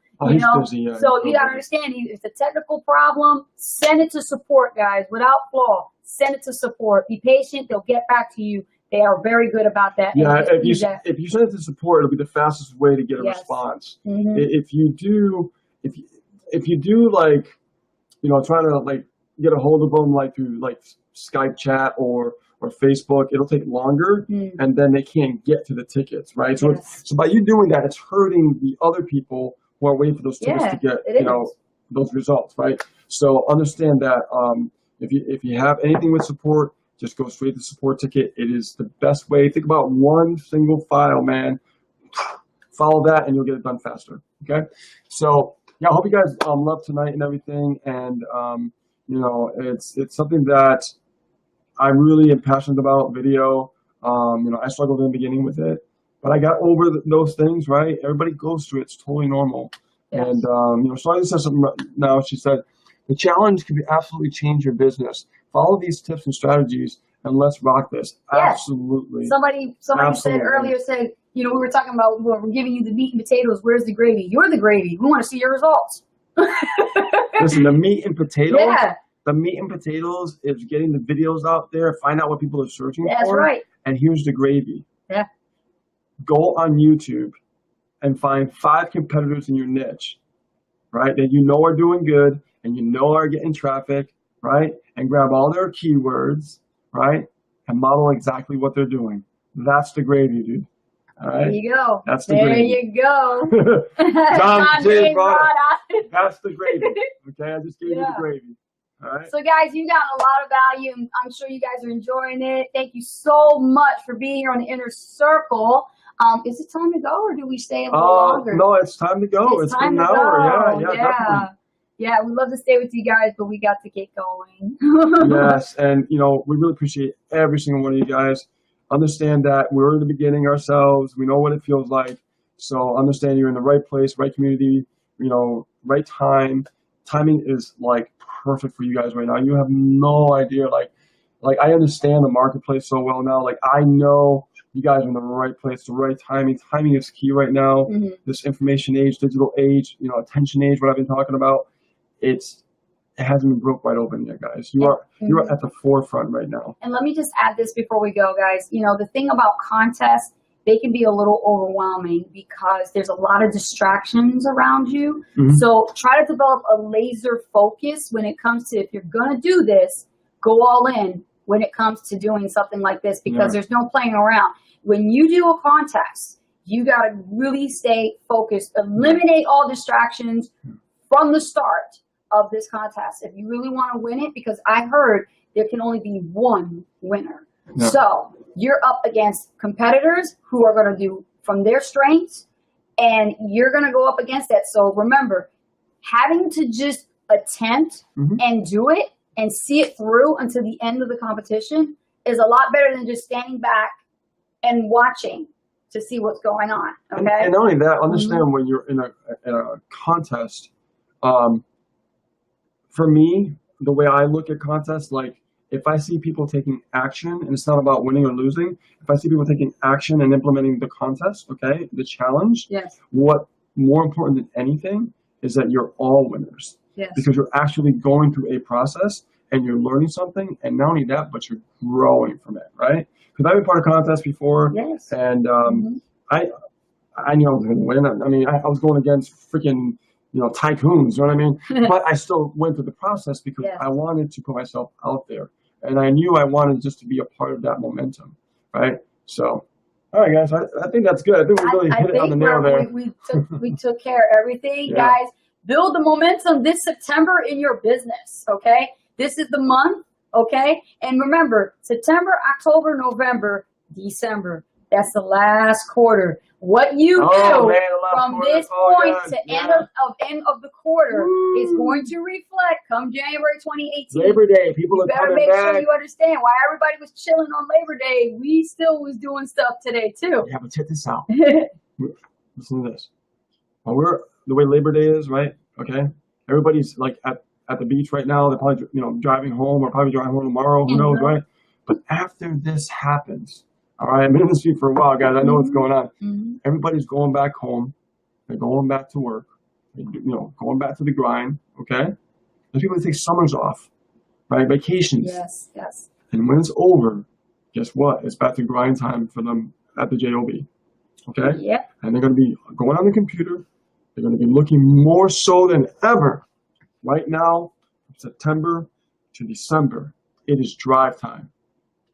Busy, yeah. So you got to understand, if it's a technical problem, send it to support, guys, without flaw. Send it to support. Be patient. They'll get back to you. They are very good about that. Yeah, if you send it to support, it'll be the fastest way to get a response. Mm-hmm. If you do like, trying to like get a hold of them like through like Skype chat or Facebook, it'll take longer, and then they can't get to the tickets, right? So so by you doing that, it's hurting the other people who are waiting for those tickets to get those results, right? So understand that if you have anything with support, just go straight to support ticket. It is the best way. Think about one single file, man. Follow that, and you'll get it done faster. Okay. So yeah, I hope you guys love tonight and everything. And you know, it's something that I really am passionate about. Video. You know, I struggled in the beginning with it, but I got over those things. Right. Everybody goes through it. It's totally normal. Yes. And you know, Sonia said something now. She said, the challenge can be absolutely change your business. Follow these tips and strategies, and let's rock this. Yes. Absolutely. Somebody said earlier, you know, we were talking about, well, we're giving you the meat and potatoes. Where's the gravy? You're the gravy. We want to see your results. Listen, the meat and potatoes. Yeah. The meat and potatoes is getting the videos out there, find out what people are searching for. That's right. And here's the gravy. Yeah. Go on YouTube and find 5 competitors in your niche, right? That you know are doing good and you know are getting traffic, right? And grab all their keywords, right? And model exactly what they're doing. That's the gravy, dude. All right? There you go. That's the gravy. There you go. John J. brought it. That's the gravy. Okay, I just gave you the gravy. All right. So guys, you got a lot of value. I'm sure you guys are enjoying it. Thank you so much for being here on the Inner Circle. Is it time to go, or do we stay a little longer? No, it's time to go. It's time been to an hour. go. Yeah, definitely. Yeah, we'd love to stay with you guys, but we got to get going. Yes, and you know, we really appreciate every single one of you guys. Understand that we're in the beginning ourselves. We know what it feels like. So understand you're in the right place, right community, you know, right time. Timing is like perfect for you guys right now. You have no idea. Like I understand the marketplace so well now. Like I know you guys are in the right place, the right timing. Timing is key right now. Mm-hmm. This information age, digital age, you know, attention age, what I've been talking about. It hasn't been broke wide open yet, guys. You are at the forefront right now. And let me just add this before we go, guys. You know, the thing about contests, they can be a little overwhelming because there's a lot of distractions around you. Mm-hmm. So try to develop a laser focus when it comes to, if you're going to do this, go all in when it comes to doing something like this, because there's no playing around. When you do a contest, you got to really stay focused, eliminate all distractions from the start of this contest if you really want to win it, because I heard there can only be one winner. Yeah. So you're up against competitors who are going to do from their strengths, and you're going to go up against that. So remember, having to just attempt and do it and see it through until the end of the competition is a lot better than just standing back and watching to see what's going on. Okay. And not only that, understand when you're in a contest. For me, the way I look at contests, like if I see people taking action, and it's not about winning or losing, if I see people taking action and implementing the contest, okay, the challenge, what more important than anything is that you're all winners. Yes. Because you're actually going through a process and you're learning something, and not only that, but you're growing from it, right? Because I've been part of contests before, and I knew I was going to win. I mean, I was going against freaking, you know, tycoons, you know what I mean? But I still went through the process because I wanted to put myself out there. And I knew I wanted just to be a part of that momentum, right? So, all right, guys, I think that's good. I think we really hit it on the nail there. We took care of everything. Guys, build the momentum this September in your business, okay? This is the month, okay? And remember, September, October, November, December. That's the last quarter. What you do from this point to end of the quarter is going to reflect come January 2018. Labor Day, people are coming back. You better make sure you understand why everybody was chilling on Labor Day. We still was doing stuff today too. Yeah, but check this out. Listen to this. When the way Labor Day is, right? Okay, everybody's like at the beach right now. They're probably driving home, or probably driving home tomorrow. Who knows, right? But after this happens. All right, I've been in this street for a while, guys. I know what's going on. Everybody's going back home. They're going back to work. Going back to the grind. Okay. There's people that take summers off, right? Vacations. Yes, yes. And when it's over, guess what? It's back to grind time for them at the JOB. Okay. Yep. And they're going to be going on the computer. They're going to be looking more so than ever. Right now, from September to December, it is drive time.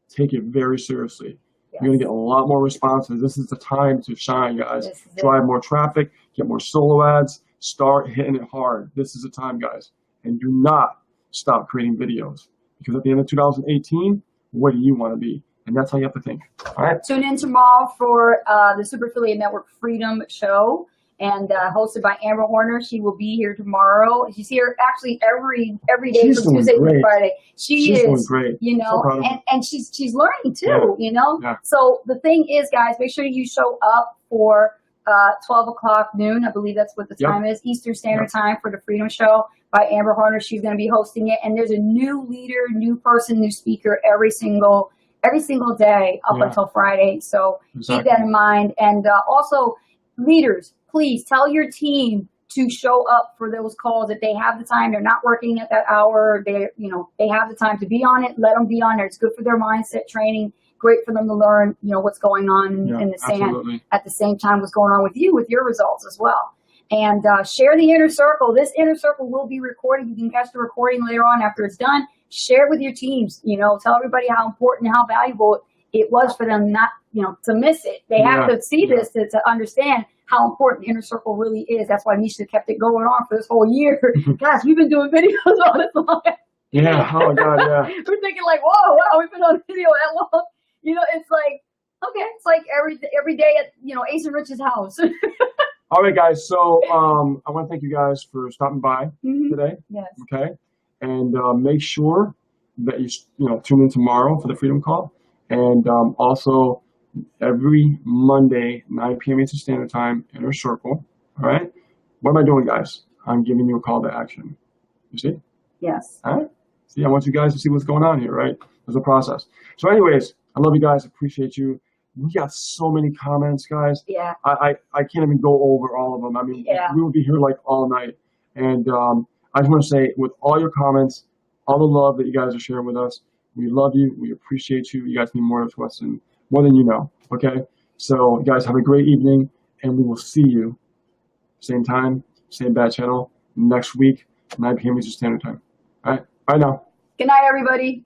Take it very seriously. You're going to get a lot more responses. This is the time to shine, guys. Drive more traffic, get more solo ads, start hitting it hard. This is the time, guys. And do not stop creating videos, because at the end of 2018, what do you want to be? And that's how you have to think. All right. Tune in tomorrow for the Super Affiliate Network Freedom Show, and hosted by Amber Horner. She will be here tomorrow. She's here actually every day She's from doing Tuesday great. to Friday. She's doing great. you know, So proud of her. and she's learning too, Yeah. you know. Yeah. So the thing is, guys, make sure you show up for 12 o'clock noon. I believe that's what the Yep. time is, Eastern Standard Time, for the Freedom Show by Amber Horner. She's going to be hosting it, and there's a new leader, new person, new speaker every single day up Yeah. until Friday. So Exactly. keep that in mind. And also, leaders, please tell your team to show up for those calls if they have the time. They're not working at that hour. They have the time to be on it. Let them be on there. It's good for their mindset training. Great for them to learn, what's going on Yeah, in the sand. absolutely. At the same time, what's going on with you, with your results as well. And share the inner circle. This inner circle will be recorded. You can catch the recording later on after it's done. Share it with your teams. Tell everybody how important and how valuable it was for them not, to miss it. They have to see this to understand how important inner circle really is. That's why Misha kept it going on for this whole year. Gosh, we've been doing videos all this long. Yeah. Oh God. Yeah. We're thinking like, whoa, wow, we've been on video that long. It's like, okay, it's like every day at, Ace and Rich's house. All right, guys. So I want to thank you guys for stopping by today. Yes. Okay, and make sure that you tune in tomorrow for the Freedom Call, and also every Monday 9 p.m. Eastern Standard Time, Inner Circle. All right. What am I doing, guys? I'm giving you a call to action. You see? Yes. All right. See, I want you guys to see what's going on here. Right? There's a process. So, anyways, I love you guys. Appreciate you. We got so many comments, guys. Yeah. I can't even go over all of them. I mean, we will be here like all night. And I just want to say, with all your comments, all the love that you guys are sharing with us, we love you. We appreciate you. You guys mean more to us than more than you know. Okay? So, you guys have a great evening, and we will see you same time, same bad channel next week, 9 p.m. Eastern Standard Time. All right? Bye now. Good night, everybody.